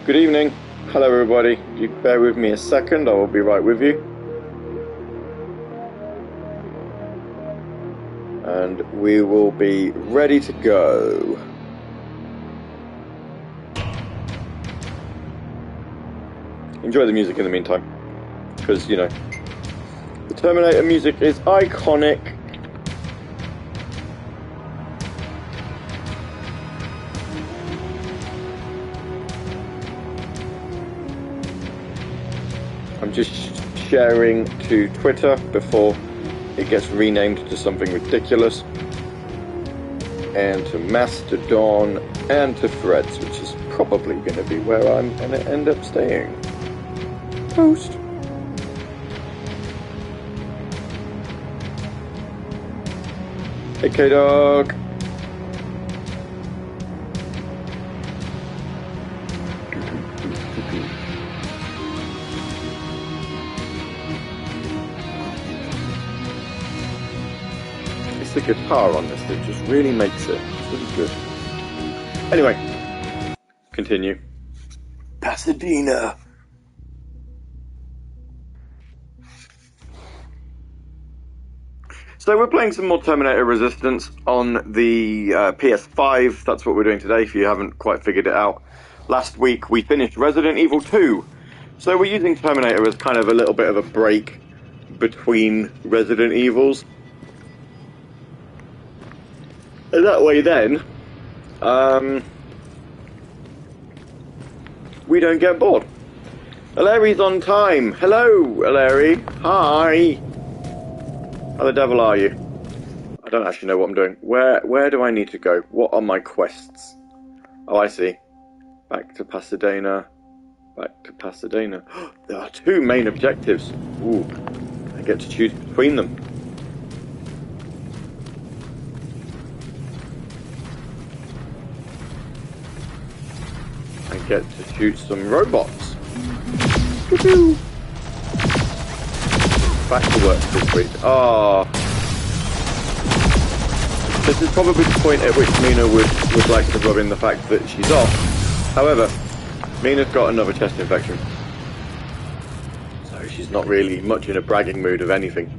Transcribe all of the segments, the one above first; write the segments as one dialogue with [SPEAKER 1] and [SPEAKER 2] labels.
[SPEAKER 1] Good evening. Hello everybody. You bear with me a second, I will be right with you. And we will be ready to go. Enjoy the music in the meantime, because, you know, the Terminator music is iconic. I'm just sharing to Twitter before it gets renamed to something ridiculous, and to Mastodon, and to Threads, which is probably going to be where I'm going to end up staying. Post. Hey K-Dog. It's the guitar on this that just really makes it. It's really good. Anyway, continue. Pasadena. So we're playing some more Terminator Resistance on the PS5. That's what we're doing today, if you haven't quite figured it out. Last week we finished Resident Evil 2. So we're using Terminator as kind of a little bit of a break between Resident Evils. And that way then, we don't get bored. Alari's on time. Hello, Alari. Hi. How the devil are you? I don't actually know what I'm doing. Where do I need to go? What are my quests? Oh, I see. Back to Pasadena. Back to Pasadena. There are two main objectives. Ooh. I get to choose between them. I get to shoot some robots. Woohoo! Back to work this week. Ah, this is probably the point at which Mina would like to rub in the fact that she's off. However, Mina's got another chest infection, so she's not really much in a bragging mood of anything.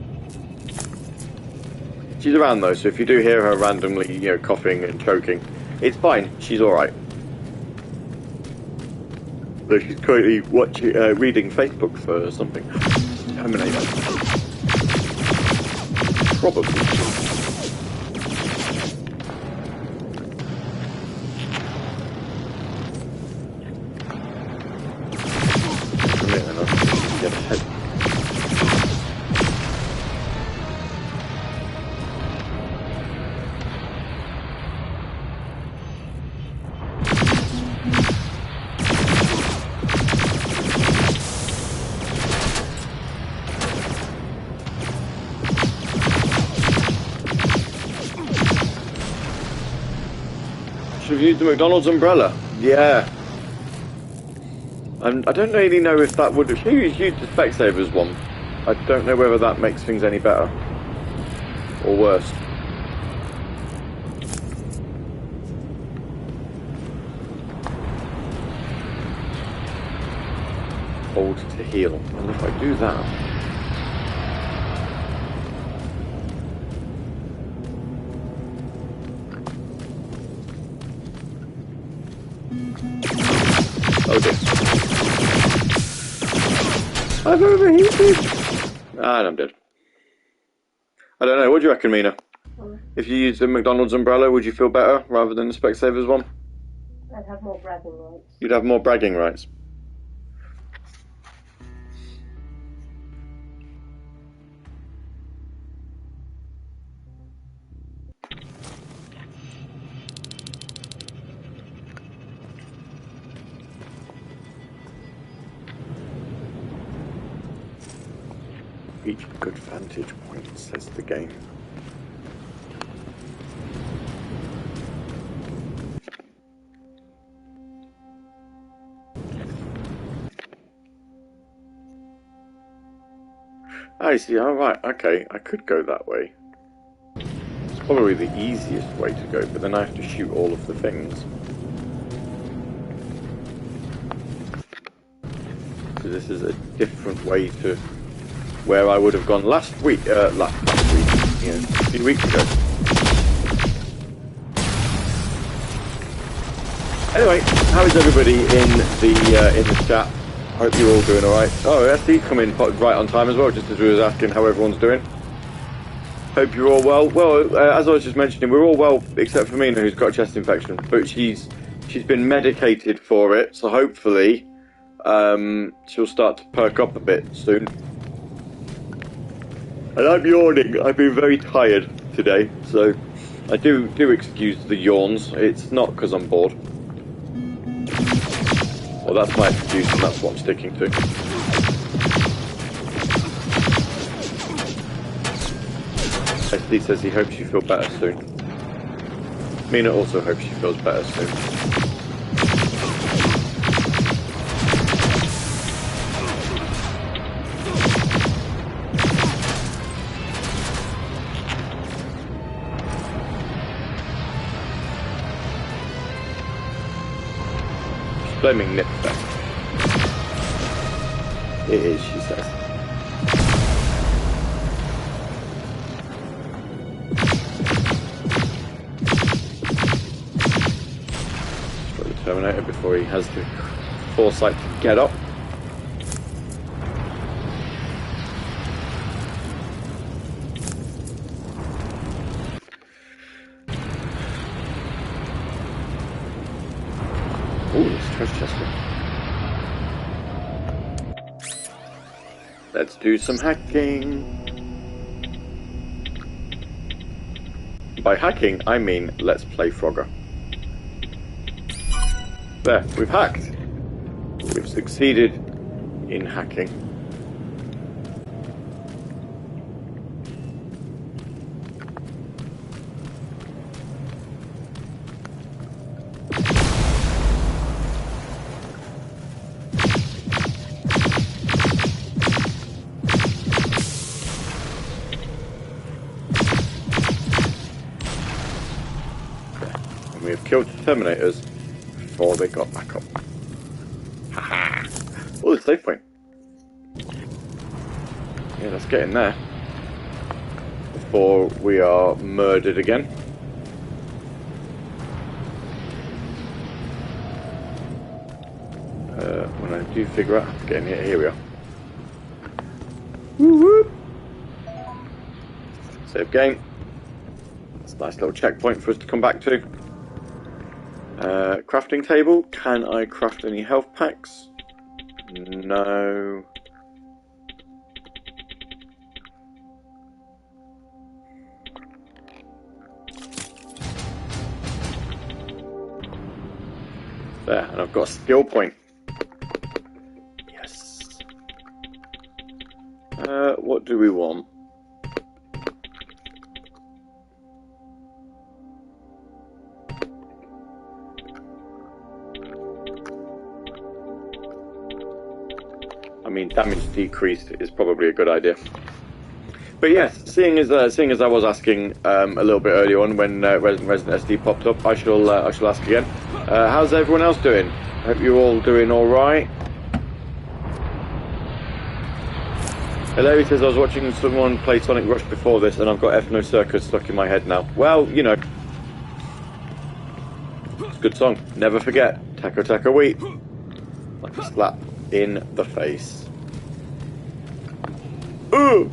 [SPEAKER 1] She's around though, so if you do hear her randomly, you know, coughing and choking, it's fine. She's all right. Though she's currently watching, reading Facebook for something. Terminator. Probably. Get ahead. Should have used the McDonald's umbrella. Yeah. I don't really know if that would... If you used the Specsavers one, I don't know whether that makes things any better. Or worse. Hold to heal. And if I do that... Oh dear. I've overheated! And I'm dead. I don't know, what do you reckon, Mina? If you used the McDonald's umbrella, would you feel better rather than the Specsavers one?
[SPEAKER 2] I'd have more bragging rights.
[SPEAKER 1] You'd have more bragging rights. Each good vantage point, says the game. I see, alright, okay, I could go that way. It's probably the easiest way to go, but then I have to shoot all of the things. this is a different way to where I would have gone last week, you know, a few weeks ago. Anyway, how is everybody in the chat? I hope you're all doing alright. Oh, SD come in right on time as well, just as we was asking how everyone's doing. Hope you're all well. Well, as I was just mentioning, we're all well, except for Mina, who's got a chest infection. But she's been medicated for it, so hopefully she'll start to perk up a bit soon. And I'm yawning. I've been very tired today, so I do excuse the yawns. It's not because I'm bored. Well, that's my excuse, and that's what I'm sticking to. SD says he hopes you feel better soon. Mina also hopes she feels better soon. She's blaming Nip there. It is, she says. Terminator before he has the foresight to get up. Ooh, there's a treasure chest here. Let's do some hacking. By hacking, I mean let's play Frogger. There, we've hacked. We've succeeded in hacking. And we have killed the Terminators before they got back up. Haha! Oh, the save point. Yeah, let's get in there before we are murdered again. When I do figure out how to get in here, here we are. Woo-woo! Save game. That's a nice little checkpoint for us to come back to. Crafting table. Can I craft any health packs? No. There, and I've got a skill point. Yes. What do we want? I mean, damage decreased is probably a good idea. But yes, seeing as I was asking a little bit earlier on when Resident SD popped up, I shall ask again. How's everyone else doing? Hope you're all doing all right. Larry says I was watching someone play Sonic Rush before this, and I've got Ethno Circus stuck in my head now. Well, you know, it's a good song. Never forget. Taco Taco Wheat. Like a slap in the face. Ooh!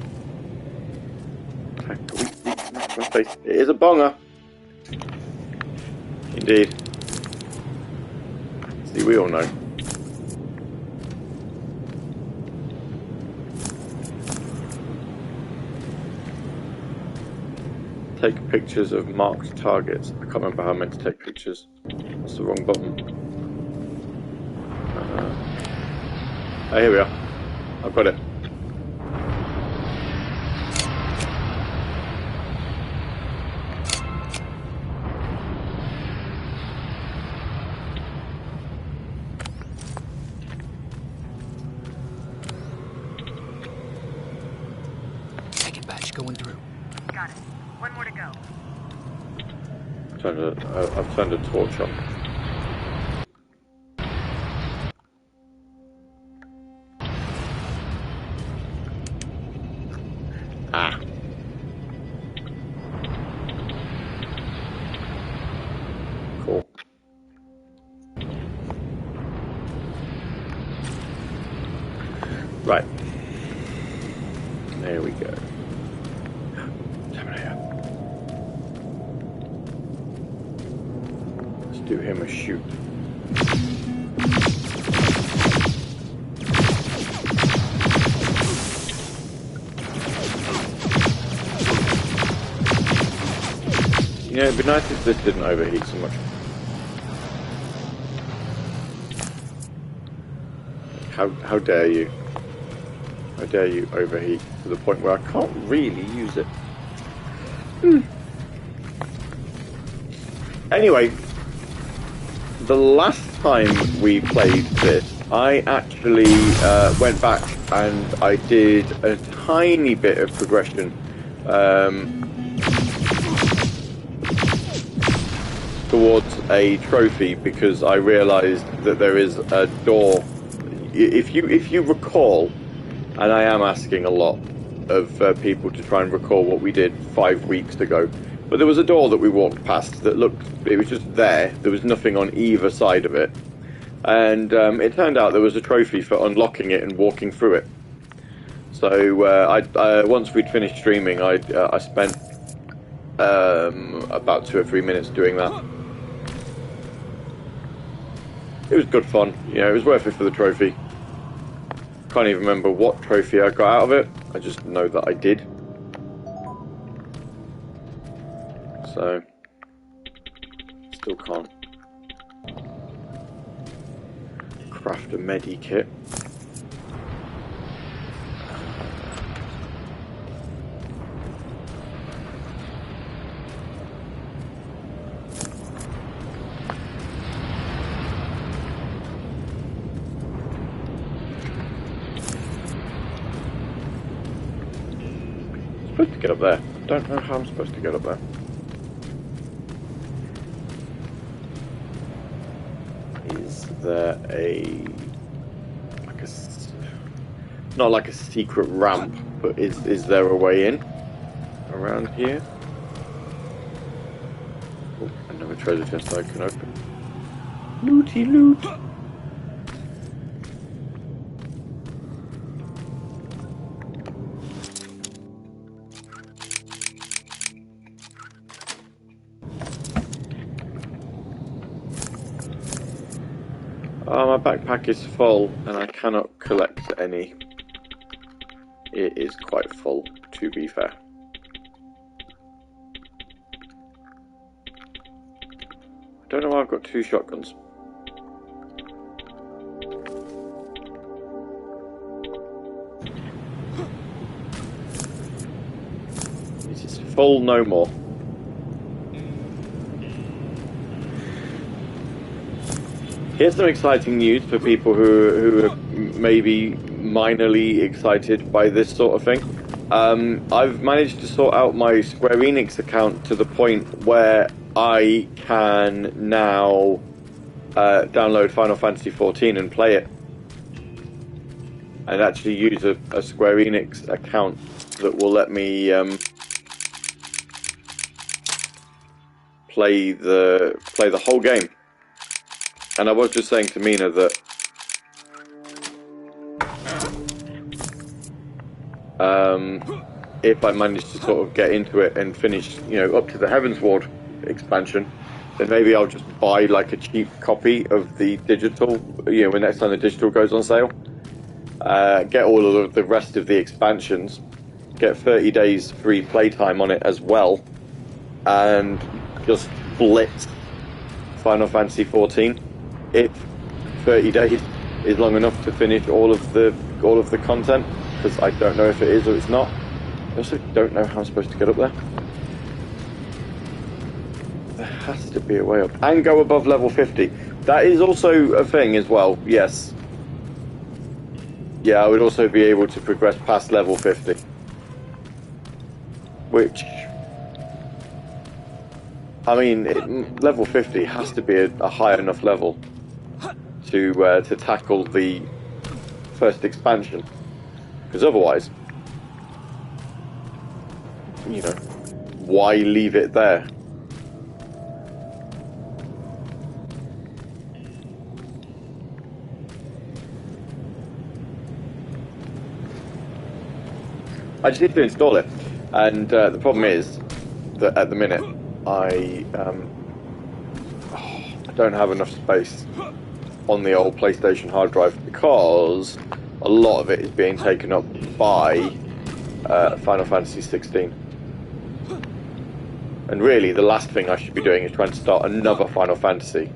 [SPEAKER 1] It is a bonger. Indeed. See, we all know. Take pictures of marked targets. I can't remember how I'm meant to take pictures. That's the wrong button. Oh, here we are. I've got it.
[SPEAKER 3] Second batch going through.
[SPEAKER 4] Got it. One more to go.
[SPEAKER 1] I've turned a torch on. do him a shoot. You know, it'd be nice if this didn't overheat so much. How dare you? How dare you overheat to the point where I can't really use it? Anyway, the last time we played this, I actually went back and I did a tiny bit of progression towards a trophy because I realised that there is a door. If you recall, and I am asking a lot of people to try and recall what we did 5 weeks ago, but there was a door that we walked past that looked, it was just there. There was nothing on either side of it, and it turned out there was a trophy for unlocking it and walking through it. So I once we'd finished streaming, I spent about 2 or 3 minutes doing that. It was good fun, you know, it was worth it for the trophy. Can't even remember what trophy I got out of it, I just know that I did. So, still can't craft a medikit. Supposed to get up there. I don't know how I'm supposed to get up there. Is there not like a secret ramp, but is there a way in around here? Oh, another treasure chest I can open. Looty loot. Oh, my backpack is full and I cannot collect any. It is quite full, to be fair. I don't know why I've got 2 shotguns. It is full no more. Here's some exciting news for people who are maybe minorly excited by this sort of thing. I've managed to sort out my Square Enix account to the point where I can now download Final Fantasy XIV and play it. And actually use a Square Enix account that will let me play the whole game. And I was just saying to Mina that if I manage to sort of get into it and finish, you know, up to the Heavensward expansion, then maybe I'll just buy like a cheap copy of the digital, you know, when next time the digital goes on sale. Get all of the rest of the expansions, get 30 days free playtime on it as well, and just blitz Final Fantasy XIV. If 30 days is long enough to finish all of the content, because I don't know if it is or it's not. I also don't know how I'm supposed to get up there. There has to be a way up. And go above level 50. That is also a thing as well, yes. Yeah, I would also be able to progress past level 50. Which, I mean, level 50 has to be a high enough level to tackle the first expansion, because otherwise, you know, why leave it there? I just need to install it, and the problem is that at the minute I I don't have enough space on the old PlayStation hard drive because a lot of it is being taken up by Final Fantasy 16. And really, the last thing I should be doing is trying to start another Final Fantasy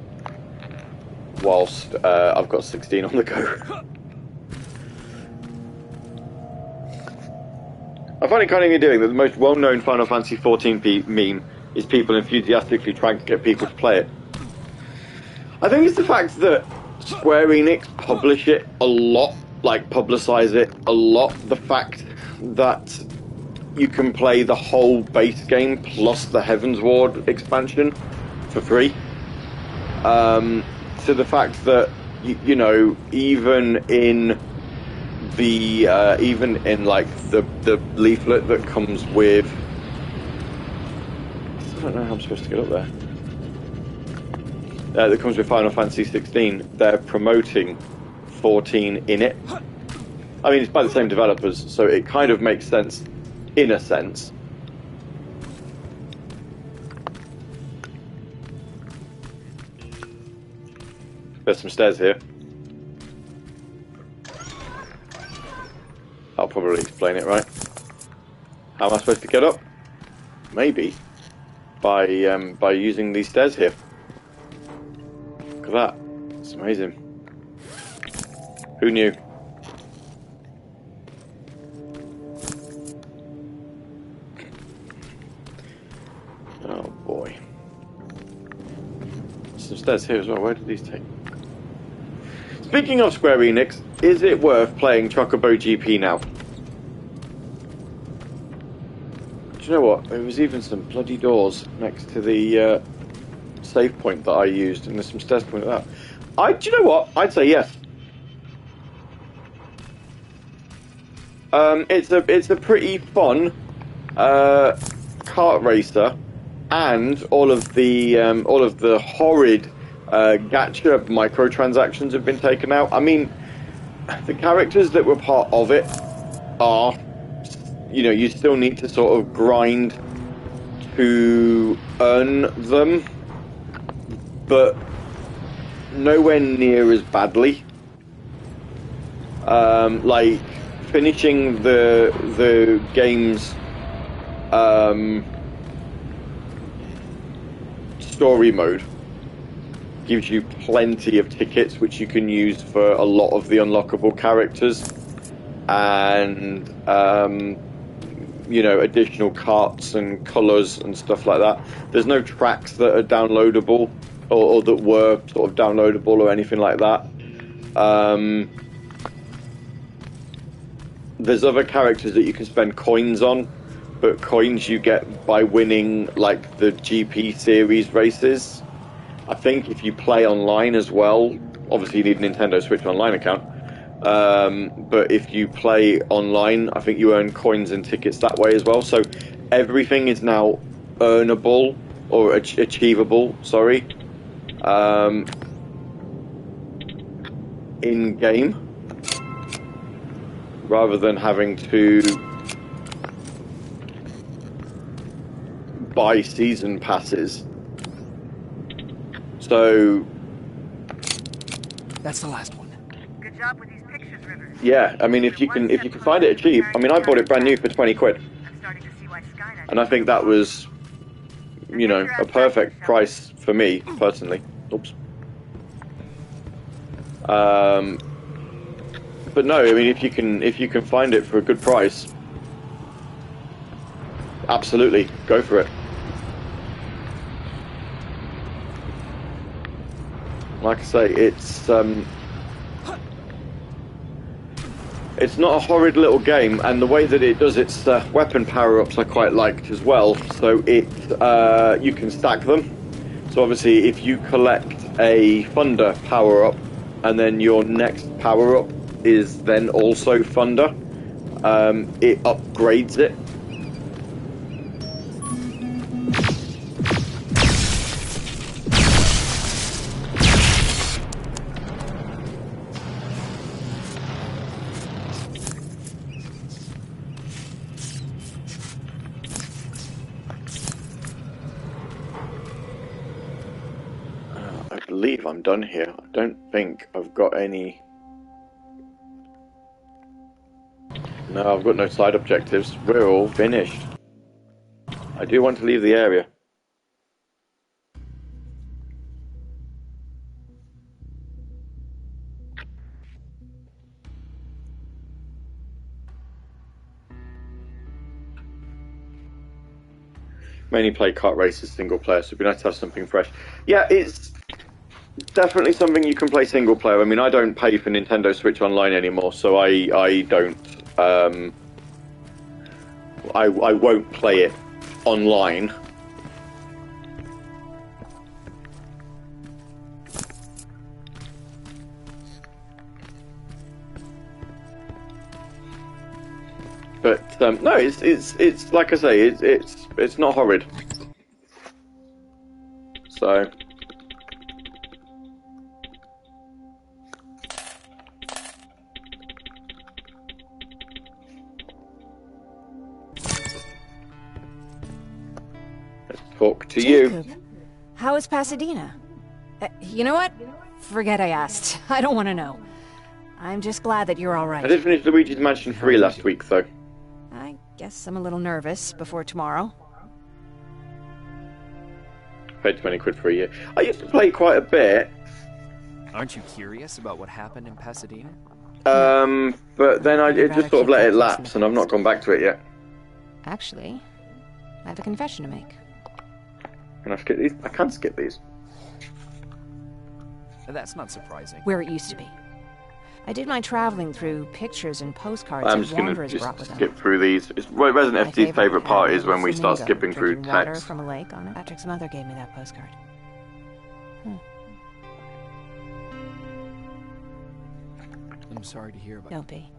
[SPEAKER 1] whilst I've got 16 on the go. I find it kind of endearing that the most well-known Final Fantasy 14 meme is people enthusiastically trying to get people to play it. I think it's the fact that Square Enix publish it a lot, like publicise it a lot. The fact that you can play the whole base game plus the Heaven's Ward expansion for free. To the fact that you know, even in like the leaflet that comes with, I don't know how I'm supposed to get up there. That comes with Final Fantasy 16. They're promoting 14 in it. I mean, it's by the same developers, so it kind of makes sense, in a sense. There's some stairs here. I'll probably explain it, right? How am I supposed to get up? Maybe by using these stairs here. Look at that. It's amazing. Who knew? Oh boy. Some stairs here as well. Where did these take? Speaking of Square Enix, is it worth playing Chocobo GP now? Do you know what? There was even some bloody doors next to the save point that I used, and there's some stairs coming at that. Do you know what? I'd say yes. It's a pretty fun kart racer, and all of the horrid gacha microtransactions have been taken out. I mean, the characters that were part of it are, you know, you still need to sort of grind to earn them, but nowhere near as badly. Like finishing the game's story mode gives you plenty of tickets which you can use for a lot of the unlockable characters, and you know, additional carts and colours and stuff like that. There's no tracks that are downloadable or that were sort of downloadable or anything like that. There's other characters that you can spend coins on, but coins you get by winning like the GP series races. I think if you play online as well, obviously you need a Nintendo Switch Online account, but if you play online, I think you earn coins and tickets that way as well. So everything is now earnable or achievable, sorry, in game, rather than having to buy season passes. So
[SPEAKER 3] That's the last one.
[SPEAKER 4] Good job with these pictures, Rivers.
[SPEAKER 1] yeah, I mean, if you can find it cheap. I mean, I bought it brand new for 20 quid,
[SPEAKER 4] I'm starting to see why Skynet.
[SPEAKER 1] and I think that was, you know, a perfect price for me personally. Oops. But no, I mean, if you can find it for a good price, absolutely go for it. Like I say, it's not a horrid little game, and the way that it does its weapon power-ups I quite liked as well. So you can stack them. So obviously, if you collect a Thunder power-up, and then your next power-up is then also Thunder, it upgrades it. believe I'm done here. I don't think I've got any... No, I've got no side objectives. We're all finished. I do want to leave the area. Mainly play kart races single player, so it'd be nice to have something fresh. Yeah, it's definitely something you can play single player. I mean, I don't pay for Nintendo Switch Online anymore, so I don't I won't play it online. But no, it's like I say, it's not horrid. So let's talk to
[SPEAKER 5] Jacob,
[SPEAKER 1] you.
[SPEAKER 5] how is Pasadena? You know what? Forget I asked. I don't want to know. I'm just glad that you're all right.
[SPEAKER 1] I did finish Luigi's Mansion 3 last week, though.
[SPEAKER 5] I guess I'm a little nervous before tomorrow.
[SPEAKER 1] Paid 20 quid for a year. I used to play quite a bit.
[SPEAKER 3] Aren't you curious about what happened in Pasadena?
[SPEAKER 1] But then I just sort of let it lapse, and I've not gone back to it yet.
[SPEAKER 5] Actually, I have a confession to make.
[SPEAKER 1] Can I skip these? I can skip these.
[SPEAKER 3] That's not surprising.
[SPEAKER 5] Where it used to be. I did my traveling through pictures and postcards
[SPEAKER 1] I'm
[SPEAKER 5] that
[SPEAKER 1] just going
[SPEAKER 5] wanderers
[SPEAKER 1] to
[SPEAKER 5] brought with
[SPEAKER 1] just
[SPEAKER 5] them.
[SPEAKER 1] skip through these. It's Resident FD's favourite part is when we start
[SPEAKER 5] flamingo
[SPEAKER 1] skipping through
[SPEAKER 5] drinking water
[SPEAKER 1] text.
[SPEAKER 5] from a lake on it. Patrick's mother gave me that postcard.
[SPEAKER 3] I'm sorry to hear about
[SPEAKER 5] Don't be.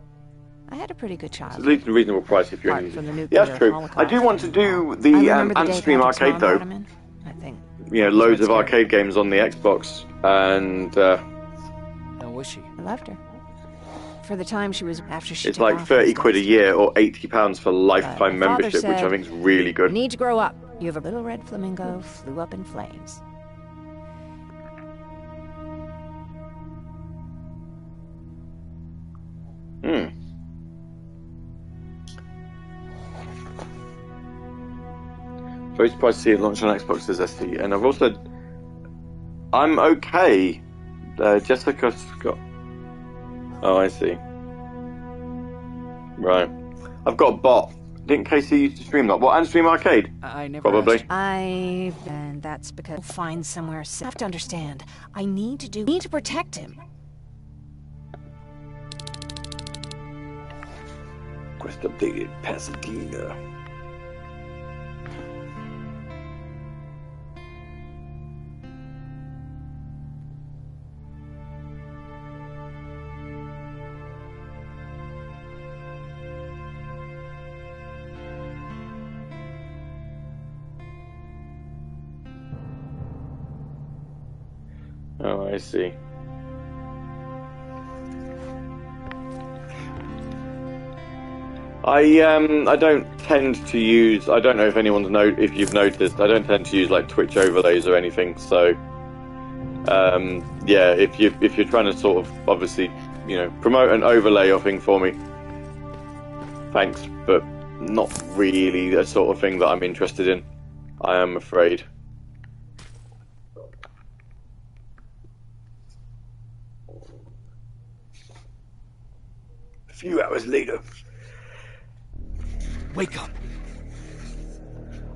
[SPEAKER 5] I had a pretty good
[SPEAKER 1] It's
[SPEAKER 5] childhood.
[SPEAKER 1] at least a reasonable price if you're
[SPEAKER 5] Apart
[SPEAKER 1] in
[SPEAKER 5] from the
[SPEAKER 1] music.
[SPEAKER 5] nuclear
[SPEAKER 1] Yeah, that's true.
[SPEAKER 5] Holocaust.
[SPEAKER 1] I do want to do
[SPEAKER 5] I
[SPEAKER 1] the
[SPEAKER 5] remember the day
[SPEAKER 1] Antstream
[SPEAKER 5] Patrick's
[SPEAKER 1] arcade
[SPEAKER 5] mom
[SPEAKER 1] though.
[SPEAKER 5] brought him in. I think.
[SPEAKER 1] You know, loads of arcade games on the Xbox, and
[SPEAKER 3] How was she?
[SPEAKER 5] I loved her. For the time she was after she
[SPEAKER 1] it's
[SPEAKER 5] took
[SPEAKER 1] like
[SPEAKER 5] off
[SPEAKER 1] 30
[SPEAKER 5] those
[SPEAKER 1] quid a
[SPEAKER 5] days.
[SPEAKER 1] year or £80 for
[SPEAKER 5] My
[SPEAKER 1] lifetime
[SPEAKER 5] father
[SPEAKER 1] membership, which I
[SPEAKER 5] said,
[SPEAKER 1] think is really
[SPEAKER 5] You
[SPEAKER 1] good.
[SPEAKER 5] need to grow up. You have a little red flamingo flew up in flames.
[SPEAKER 1] Very surprised to see it launch on Xbox as ST, and I've also... I'm okay. Jessica's got... Oh, I see. Right. I've got a bot. Didn't Casey used to stream that? What, Antstream Arcade?
[SPEAKER 3] I never
[SPEAKER 1] Probably.
[SPEAKER 3] asked.
[SPEAKER 5] And that's because I'll find somewhere safe. I have to understand. I need to protect him.
[SPEAKER 1] Quest updated Pasadena. Oh, I see. I don't tend to use. I don't know if anyone's if you've noticed. I don't tend to use like Twitch overlays or anything. So, yeah, if you're trying to sort of obviously, you know, promote an overlay or thing for me, thanks, but not really the sort of thing that I'm interested in. I am afraid. A few hours later.
[SPEAKER 3] Wake up.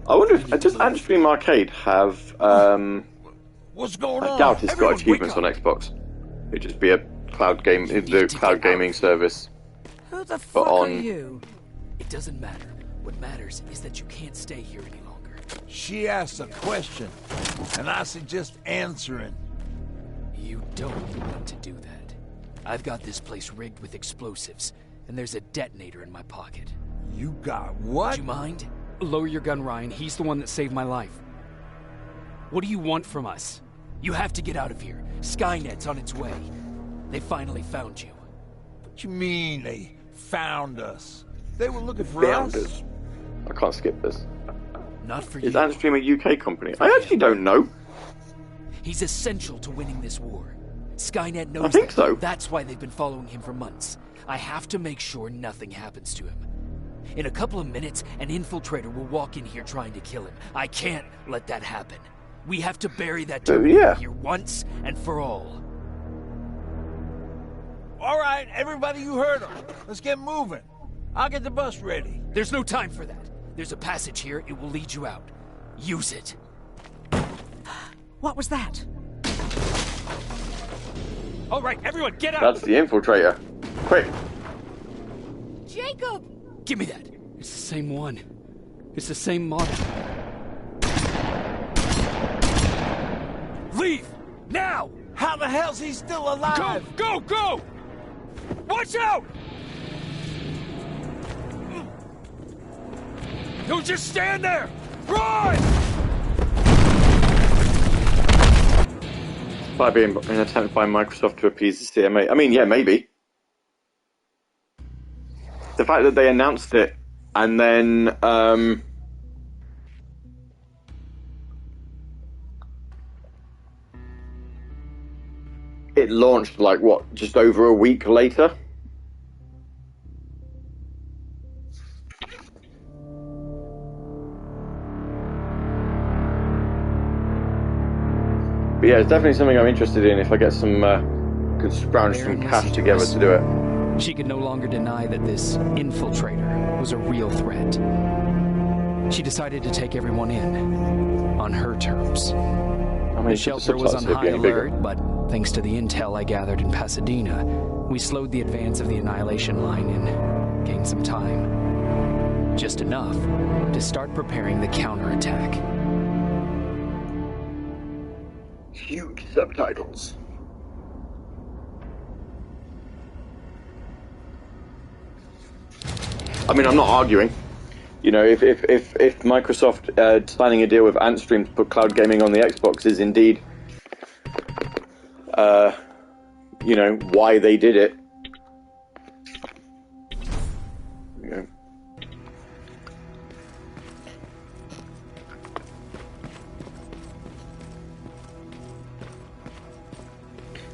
[SPEAKER 1] I wonder if does Antstream Arcade have
[SPEAKER 6] What's going on?
[SPEAKER 1] I doubt it's got
[SPEAKER 3] Everyone,
[SPEAKER 1] achievements
[SPEAKER 3] wake
[SPEAKER 1] on Xbox. It'd just be a cloud game, the cloud gaming service.
[SPEAKER 6] Who the
[SPEAKER 1] But
[SPEAKER 6] fuck are
[SPEAKER 1] on
[SPEAKER 6] you?
[SPEAKER 3] It doesn't matter. What matters is that you can't stay here any longer.
[SPEAKER 6] She asked a question, and I suggest answering.
[SPEAKER 3] You don't want to do that. I've got this place rigged with explosives, and there's a detonator in my pocket.
[SPEAKER 6] You got what?
[SPEAKER 3] Would you mind? Lower your gun, Ryan. He's the one that saved my life. What do you want from us? You have to get out of here. Skynet's on its way. They finally found you.
[SPEAKER 6] What you mean they found us? They were looking for
[SPEAKER 1] found
[SPEAKER 6] us.
[SPEAKER 1] us. I can't skip this.
[SPEAKER 3] Not for
[SPEAKER 1] Is
[SPEAKER 3] you.
[SPEAKER 1] Antstream a UK company? I actually don't know.
[SPEAKER 3] He's essential to winning this war. Skynet knows
[SPEAKER 1] I think
[SPEAKER 3] that.
[SPEAKER 1] so.
[SPEAKER 3] That's why they've been following him for months. I have to make sure nothing happens to him. In a couple of minutes, an infiltrator will walk in here trying to kill him. I can't let that happen. We have to bury that Terminator here once and for all.
[SPEAKER 6] All right, everybody, you heard him. Let's get moving. I'll get the bus ready.
[SPEAKER 3] There's no time for that. There's a passage here. It will lead you out. Use it.
[SPEAKER 5] What was that?
[SPEAKER 3] All right, everyone, get out!
[SPEAKER 1] That's the infiltrator. Quick.
[SPEAKER 5] Jacob!
[SPEAKER 3] Give me that. It's the same one. It's the same model. Leave! Now!
[SPEAKER 6] How the hell's he still alive?
[SPEAKER 3] Go! Go! Watch out! Don't just stand there! Run!
[SPEAKER 1] By being an attempt by Microsoft to appease the CMA. I mean, yeah, maybe. The fact that they announced it and then it launched like what, just over a week later? But yeah, it's definitely something I'm interested in if I get some could scrounge some cash together to do it.
[SPEAKER 3] She could no longer deny that this infiltrator was a real threat. She decided to take everyone in on her terms. The shelter was on high alert, but thanks to the intel I gathered in Pasadena, we slowed the advance of the Annihilation line and gained some time. Just enough to start preparing the counterattack.
[SPEAKER 1] Huge subtitles. I mean, I'm not arguing. You know, if Microsoft signing a deal with Antstream to put cloud gaming on the Xbox is indeed, you know, why they did it. You know.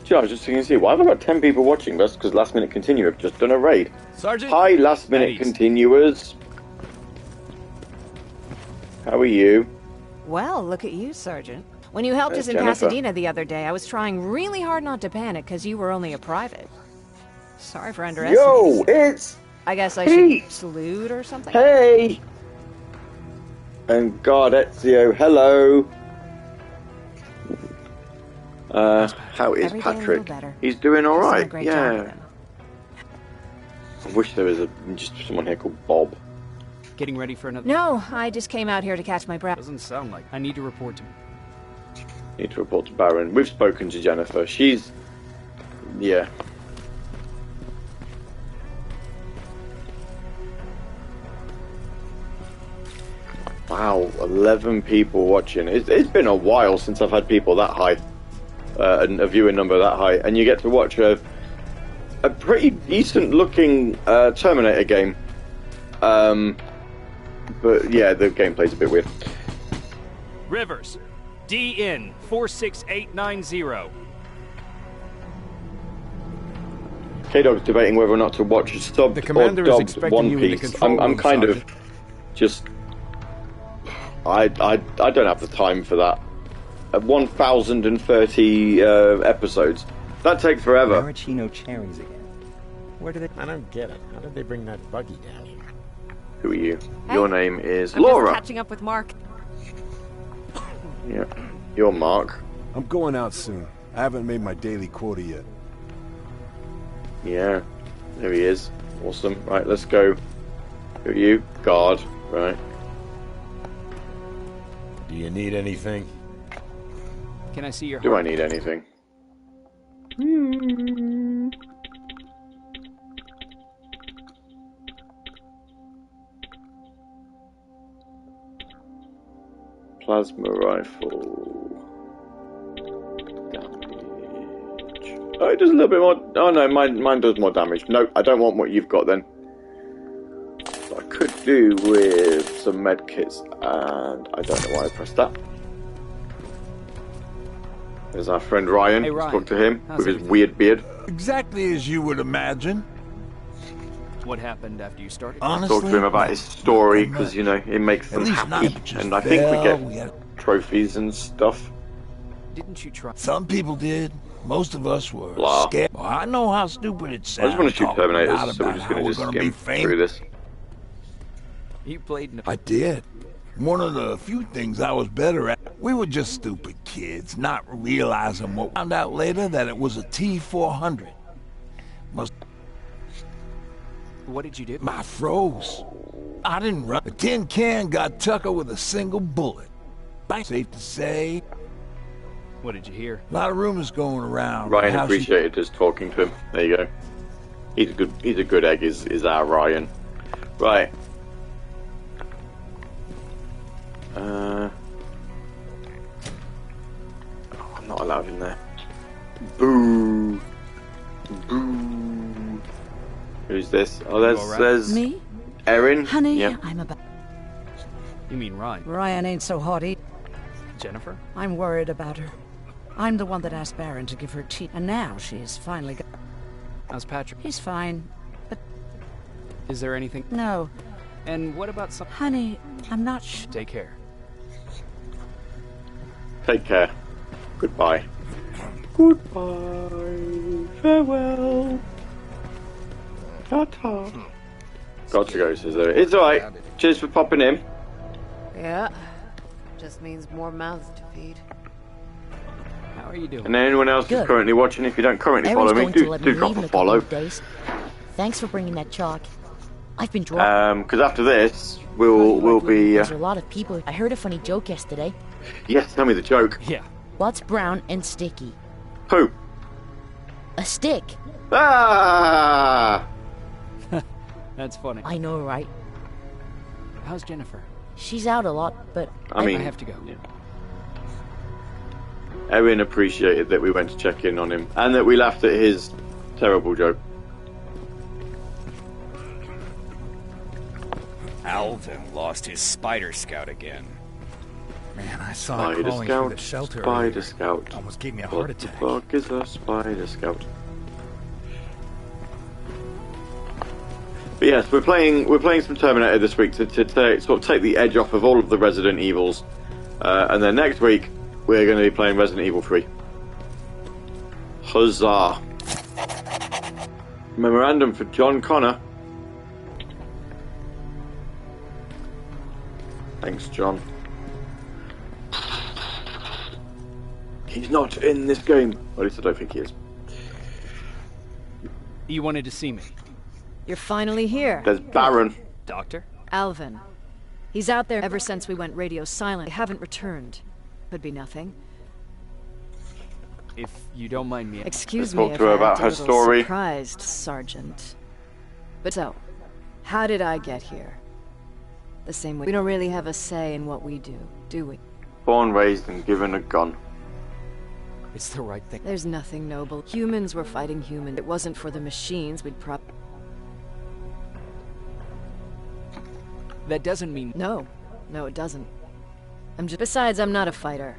[SPEAKER 1] Gee, I was just thinking, see, why have I got 10 people watching? That's because Last Minute Continue have just done a raid.
[SPEAKER 3] Sergeant?
[SPEAKER 1] Hi, Last Minute Continuers. How are you?
[SPEAKER 5] Well, look at you, Sergeant. When you helped us in
[SPEAKER 1] Jennifer.
[SPEAKER 5] Pasadena the other day, I was trying really hard not to panic because you were only a private. Sorry for underestimating.
[SPEAKER 1] Yo, it's
[SPEAKER 5] I guess I
[SPEAKER 1] Pete.
[SPEAKER 5] should salute or something?
[SPEAKER 1] Hey! And God, Ezio, hello. How is
[SPEAKER 5] Every day a little
[SPEAKER 1] Patrick?
[SPEAKER 5] better.
[SPEAKER 1] He's doing all
[SPEAKER 5] He's done a
[SPEAKER 1] right.
[SPEAKER 5] great job with
[SPEAKER 1] Yeah.
[SPEAKER 5] him.
[SPEAKER 1] I wish there was just someone here called Bob.
[SPEAKER 3] Getting ready for another...
[SPEAKER 5] No, I just came out here to catch my breath.
[SPEAKER 3] Doesn't sound like... I need to report to...
[SPEAKER 1] Need to report to Baron. We've spoken to Jennifer. She's... yeah. Wow, 11 people watching. It's been a while since I've had people that high. And a viewing number that high. And you get to watch a pretty decent looking Terminator game. But yeah, the gameplay's a bit weird.
[SPEAKER 3] Rivers, DN 46890.
[SPEAKER 1] K-Dog's debating whether or not to watch subbed
[SPEAKER 7] The commander
[SPEAKER 1] or
[SPEAKER 7] is
[SPEAKER 1] dubbed
[SPEAKER 7] expecting
[SPEAKER 1] One
[SPEAKER 7] you in the
[SPEAKER 1] Piece.
[SPEAKER 7] control
[SPEAKER 1] I'm
[SPEAKER 7] room,
[SPEAKER 1] kind
[SPEAKER 7] Sergeant.
[SPEAKER 1] of just... I don't have the time for that. 1,030 episodes. That takes forever.
[SPEAKER 8] Maraschino cherries again. Where do they...
[SPEAKER 7] I don't get it. How did they bring that buggy down here?
[SPEAKER 1] Who are you?
[SPEAKER 5] Hey,
[SPEAKER 1] Your name is
[SPEAKER 5] I'm
[SPEAKER 1] Laura.
[SPEAKER 5] just catching up with Mark.
[SPEAKER 1] Yeah. You're Mark.
[SPEAKER 9] I'm going out soon. I haven't made my daily quota yet.
[SPEAKER 1] Yeah. There he is. Awesome. Right, let's go. Who are you? Guard. Right.
[SPEAKER 7] Do you need anything?
[SPEAKER 3] Can I see your
[SPEAKER 1] Do I
[SPEAKER 3] heart?
[SPEAKER 1] need anything? Plasma rifle. Damage. Oh, it does a little bit more. Oh no, mine does more damage. No, I don't want what you've got then. So I could do with some med kits, and I don't know why I pressed that. There's our friend Ryan.
[SPEAKER 3] Hey,
[SPEAKER 1] Let's
[SPEAKER 3] Ryan.
[SPEAKER 1] talk to him
[SPEAKER 3] How's
[SPEAKER 1] with his
[SPEAKER 3] everything?
[SPEAKER 1] weird beard.
[SPEAKER 6] Exactly as you would imagine.
[SPEAKER 3] What happened after you started?
[SPEAKER 6] Honestly,
[SPEAKER 1] Talk to him about his story
[SPEAKER 6] not
[SPEAKER 1] because,
[SPEAKER 6] much.
[SPEAKER 1] you know, it makes
[SPEAKER 6] At
[SPEAKER 1] them
[SPEAKER 6] least
[SPEAKER 1] happy.
[SPEAKER 6] not just
[SPEAKER 1] And I think we
[SPEAKER 6] fell,
[SPEAKER 1] get
[SPEAKER 6] we had-
[SPEAKER 1] trophies and stuff.
[SPEAKER 3] Didn't you try?
[SPEAKER 6] Some people did. Most of us were
[SPEAKER 1] Blah.
[SPEAKER 6] scared. Well, I know how stupid it
[SPEAKER 1] I
[SPEAKER 6] sounds.
[SPEAKER 1] just want to shoot
[SPEAKER 6] talking loud
[SPEAKER 1] Terminators, so we're
[SPEAKER 6] about
[SPEAKER 1] just
[SPEAKER 6] how
[SPEAKER 1] going to
[SPEAKER 6] we're
[SPEAKER 1] just
[SPEAKER 6] gonna be
[SPEAKER 1] skim through
[SPEAKER 6] famous.
[SPEAKER 1] this.
[SPEAKER 3] You played in a...
[SPEAKER 6] I did. One of the few things I was better at. We were just stupid kids, not realizing what we found out later that it was a T-400.
[SPEAKER 3] What did you do?
[SPEAKER 6] I froze. I didn't run. The tin can got Tucker with a single bullet. Safe to say,
[SPEAKER 3] What did you hear?
[SPEAKER 6] a lot of rumors going around.
[SPEAKER 1] Ryan
[SPEAKER 6] how she-
[SPEAKER 1] appreciated us talking to him. There you go. He's a good egg, is our Ryan. Right. Oh, I'm not allowed in there. Boo. Boo. Who's this? Oh, there's
[SPEAKER 10] Me?
[SPEAKER 1] Erin.
[SPEAKER 10] Honey,
[SPEAKER 1] Yeah.
[SPEAKER 10] I'm about...
[SPEAKER 3] You mean Ryan?
[SPEAKER 10] Ryan ain't so haughty.
[SPEAKER 3] Jennifer?
[SPEAKER 10] I'm worried about her. I'm the one that asked Baron to give her tea, and now she's finally got...
[SPEAKER 3] How's Patrick?
[SPEAKER 10] He's fine, but
[SPEAKER 3] Is there anything?
[SPEAKER 10] no.
[SPEAKER 3] And what about some...
[SPEAKER 10] Honey, I'm not
[SPEAKER 3] Take care.
[SPEAKER 1] Take care. Goodbye. Goodbye. Farewell. Ta-ta. Got to go, says there. It's alright. Cheers for popping in.
[SPEAKER 2] Yeah. Just means more mouths to feed.
[SPEAKER 3] How are you doing?
[SPEAKER 1] And anyone else who's
[SPEAKER 10] Good.
[SPEAKER 1] currently watching, if you don't currently
[SPEAKER 11] Erin's
[SPEAKER 1] follow me,
[SPEAKER 11] going to
[SPEAKER 1] do
[SPEAKER 11] let me
[SPEAKER 1] drop
[SPEAKER 11] leave in
[SPEAKER 1] a
[SPEAKER 11] a couple
[SPEAKER 1] follow.
[SPEAKER 11] of days. Thanks for bringing that chalk. I've been drawing.
[SPEAKER 1] Because after this, we'll be.
[SPEAKER 11] There's a lot of people. I heard a funny joke yesterday.
[SPEAKER 1] Yes, tell me the joke.
[SPEAKER 3] Yeah.
[SPEAKER 11] What's brown and sticky?
[SPEAKER 1] Who?
[SPEAKER 11] A stick.
[SPEAKER 1] Ah!
[SPEAKER 3] That's funny.
[SPEAKER 11] I know, right?
[SPEAKER 3] How's Jennifer?
[SPEAKER 11] She's out a lot, but
[SPEAKER 1] I mean,
[SPEAKER 3] I have to go.
[SPEAKER 1] Yeah. Erin appreciated that we went to check in on him and that we laughed at his terrible joke.
[SPEAKER 12] Alvin lost his Spider Scout again.
[SPEAKER 8] Man, I saw it
[SPEAKER 1] Spider
[SPEAKER 8] crawling through the
[SPEAKER 1] Scout,
[SPEAKER 8] shelter
[SPEAKER 1] Spider
[SPEAKER 8] earlier.
[SPEAKER 1] Scout.
[SPEAKER 8] Almost gave me a heart
[SPEAKER 1] What the
[SPEAKER 8] attack.
[SPEAKER 1] fuck is a Spider Scout? But yes, we're playing some Terminator this week to sort of take the edge off of all of the Resident Evils, and then next week we're going to be playing Resident Evil 3. Huzzah! Memorandum for John Connor. Thanks, John. He's not in this game. Or at least I don't think he is.
[SPEAKER 3] You wanted to see me.
[SPEAKER 5] You're finally here.
[SPEAKER 1] There's Baron.
[SPEAKER 3] Doctor?
[SPEAKER 5] Alvin. He's out there ever since we went radio silent. They haven't returned. Could be nothing.
[SPEAKER 3] If you don't mind me...
[SPEAKER 5] Excuse
[SPEAKER 1] Let's
[SPEAKER 5] me
[SPEAKER 1] talk
[SPEAKER 5] if
[SPEAKER 1] to her
[SPEAKER 5] I
[SPEAKER 1] about
[SPEAKER 5] act a
[SPEAKER 1] her
[SPEAKER 5] little
[SPEAKER 1] story.
[SPEAKER 5] surprised, Sergeant. But so, how did I get here? The same way. We don't really have a say in what we do we?
[SPEAKER 1] Born, raised, and given a gun.
[SPEAKER 3] It's the right thing.
[SPEAKER 5] There's nothing noble. Humans were fighting humans. It wasn't for the machines, we'd
[SPEAKER 3] That doesn't mean...
[SPEAKER 5] No, it doesn't. Besides, I'm not a fighter.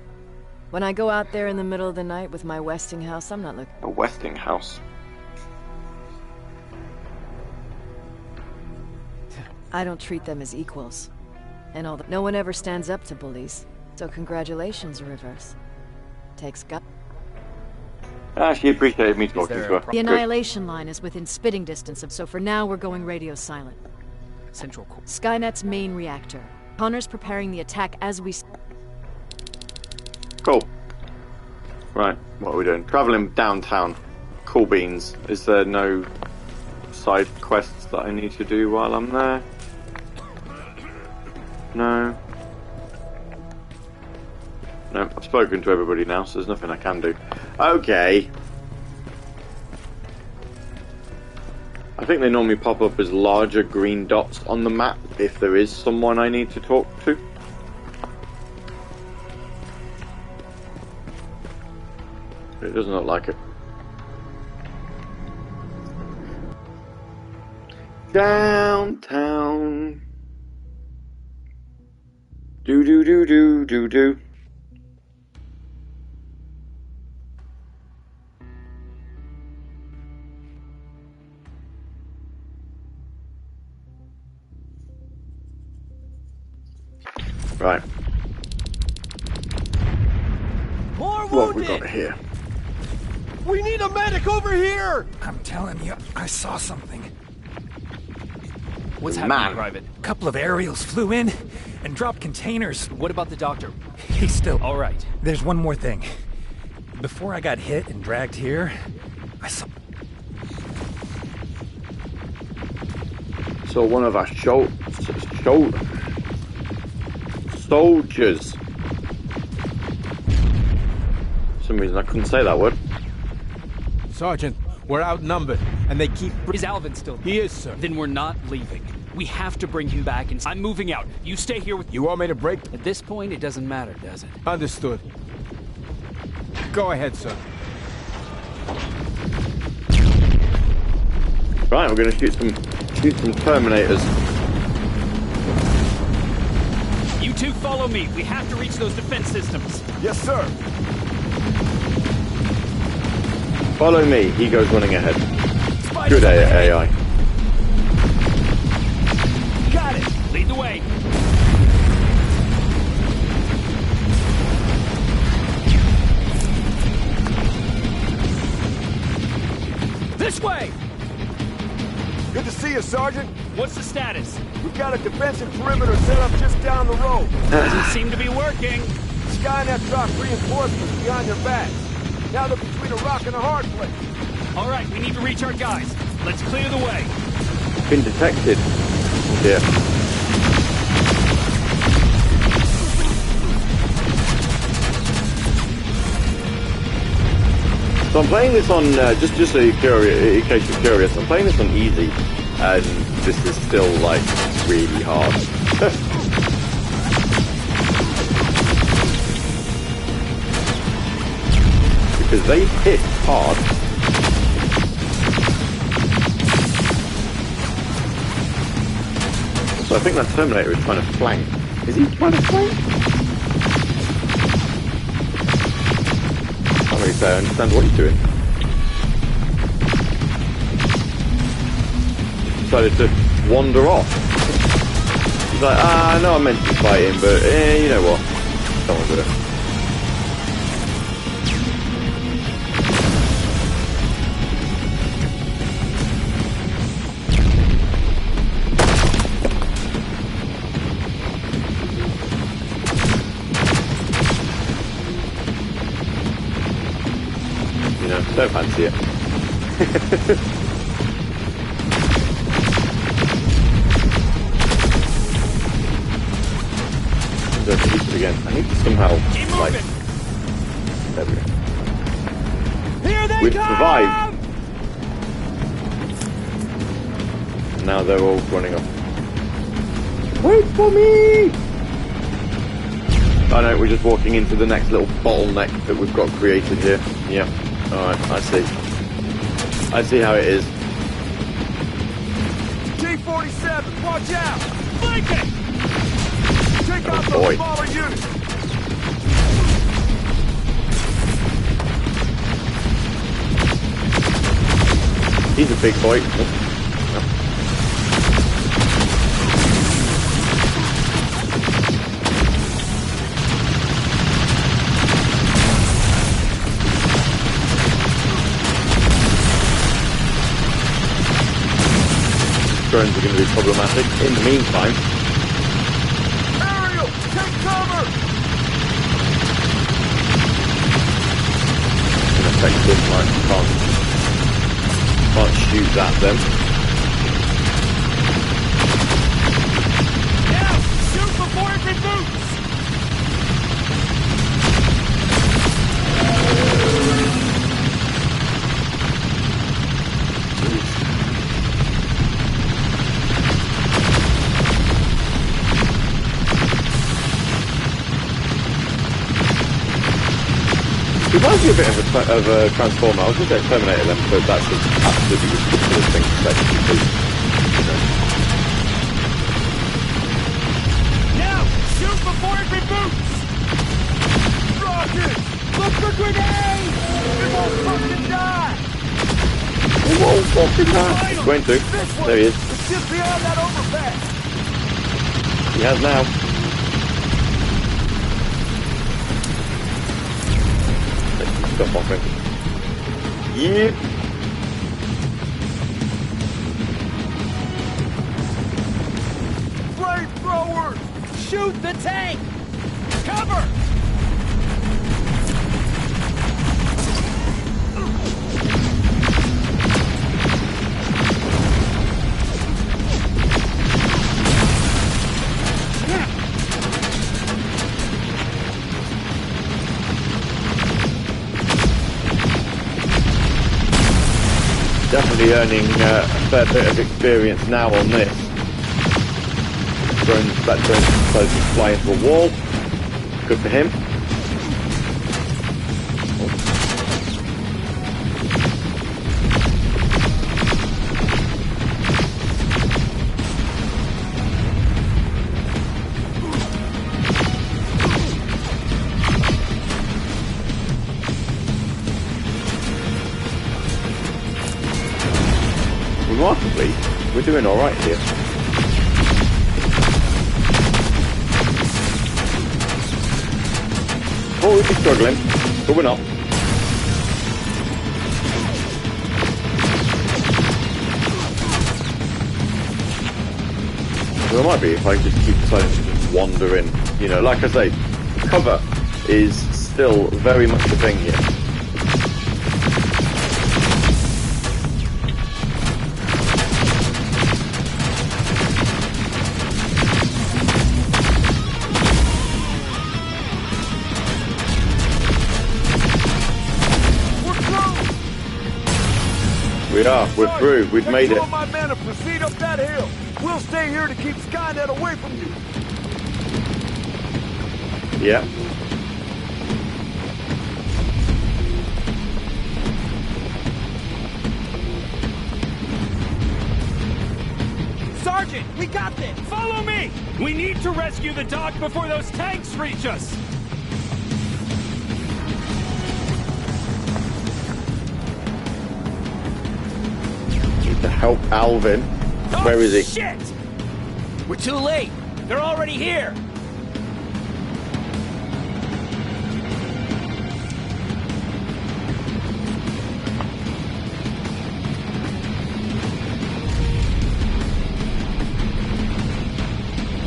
[SPEAKER 5] When I go out there in the middle of the night with my Westinghouse, I'm not looking...
[SPEAKER 1] A Westinghouse.
[SPEAKER 5] I don't treat them as equals. And all that. No one ever stands up to bullies. So congratulations, Rivers. Takes gut.
[SPEAKER 1] She appreciated me talking to her.
[SPEAKER 5] The Annihilation line is within spitting distance of, so for now we're going radio silent.
[SPEAKER 3] Central Core.
[SPEAKER 5] Skynet's main reactor. Connor's preparing the attack as we...
[SPEAKER 1] Cool. Right, what are we doing? Travelling downtown. Cool beans. Is there no side quests that I need to do while I'm there? No. No, I've spoken to everybody now, so there's nothing I can do. Okay. I think they normally pop up as larger green dots on the map if there is someone I need to talk to. It doesn't look like it. Downtown. Do do do do do do. Right.
[SPEAKER 8] More
[SPEAKER 1] What
[SPEAKER 8] wounded!
[SPEAKER 1] we got here?
[SPEAKER 8] We need a medic over here! I'm telling you, I saw something.
[SPEAKER 3] What's
[SPEAKER 1] Man.
[SPEAKER 3] happening, Private?
[SPEAKER 8] A couple of aerials flew in and dropped containers.
[SPEAKER 3] What about the doctor?
[SPEAKER 8] He's still...
[SPEAKER 3] All right.
[SPEAKER 8] There's one more thing. Before I got hit and dragged here, I saw...
[SPEAKER 1] So one of our soldiers. For some reason I couldn't say that word.
[SPEAKER 9] Sergeant, we're outnumbered, and they keep...
[SPEAKER 3] Is Alvin still?
[SPEAKER 9] He is, sir.
[SPEAKER 3] Then we're not leaving. We have to bring him back, and I'm moving out. You stay here with...
[SPEAKER 9] You want me to break?
[SPEAKER 3] At this point, it doesn't matter, does it?
[SPEAKER 9] Understood. Go ahead, sir.
[SPEAKER 1] Right, we're gonna shoot some Terminators.
[SPEAKER 3] You two follow me. We have to reach those defense systems.
[SPEAKER 9] Yes, sir.
[SPEAKER 1] Follow me. He goes running ahead. Good AI.
[SPEAKER 3] Got it. Lead the way. This way.
[SPEAKER 9] Good to see you, Sergeant.
[SPEAKER 3] What's the status?
[SPEAKER 9] We've got a defensive perimeter set up just down the road.
[SPEAKER 3] Doesn't seem to be working.
[SPEAKER 9] Skynet dropped reinforcements behind their backs. Now they're between a rock and a hard place.
[SPEAKER 3] All right, we need to reach our guys. Let's clear the way.
[SPEAKER 1] Been detected. Yeah. So I'm playing this on just so you're curious, in case you're curious. I'm playing this on easy, and this is still like really hard. Because they hit hard. So I think that Terminator is trying to flank. Is he trying to flank? I can't really say I understand what he's doing. Decided to wander off. He's like, I know I meant to fight him, but you know what? Don't want to do it. Don't fancy it. Don't use it again. I need to somehow, like... There we go.
[SPEAKER 8] Here they
[SPEAKER 1] We've
[SPEAKER 8] come!
[SPEAKER 1] survived! Now they're all running off. Wait for me! Oh no, we're just walking into the next little bottleneck that we've got created here. Yep. Alright, I see. I see how it is.
[SPEAKER 9] T-47, watch out!
[SPEAKER 8] Flank it!
[SPEAKER 9] Take out
[SPEAKER 1] boy.
[SPEAKER 9] those smaller units!
[SPEAKER 1] He's a big boy. Drones are going to be problematic. In the meantime,
[SPEAKER 9] Ariel, take cover!
[SPEAKER 1] in effect, this line can't shoot at them.
[SPEAKER 8] Now, shoot before it reboots!
[SPEAKER 1] It reminds me a bit of a Transformer. I was going to say Terminator then, but that's an absolutely ridiculous thing to say because, you know.
[SPEAKER 8] Now, shoot before it reboots! Rocket! Look for grenades! It won't fucking die!
[SPEAKER 1] It won't fucking die. He's going to. There he is.
[SPEAKER 9] It's just beyond that overpass!
[SPEAKER 1] He has now. stuff off him. Yeah.
[SPEAKER 8] Flamethrower! Shoot the tank! Cover!
[SPEAKER 1] Definitely earning a fair bit of experience now on this. That drone's supposed to fly into a wall. Good for him. Remarkably, we're doing alright here. Oh, we'd be struggling, but we're not. Well, it might be if I just keep deciding to just wander in. You know, like I say, cover is still very much a thing here. We're through. We've made it.
[SPEAKER 8] My men and proceed up that hill. We'll stay here to keep Skynet away from you.
[SPEAKER 1] Yeah.
[SPEAKER 8] Sergeant, we got this. Follow me. We need to rescue the dock before those tanks reach us.
[SPEAKER 1] To help Alvin. Where is he?
[SPEAKER 8] Shit! We're too late. They're already here.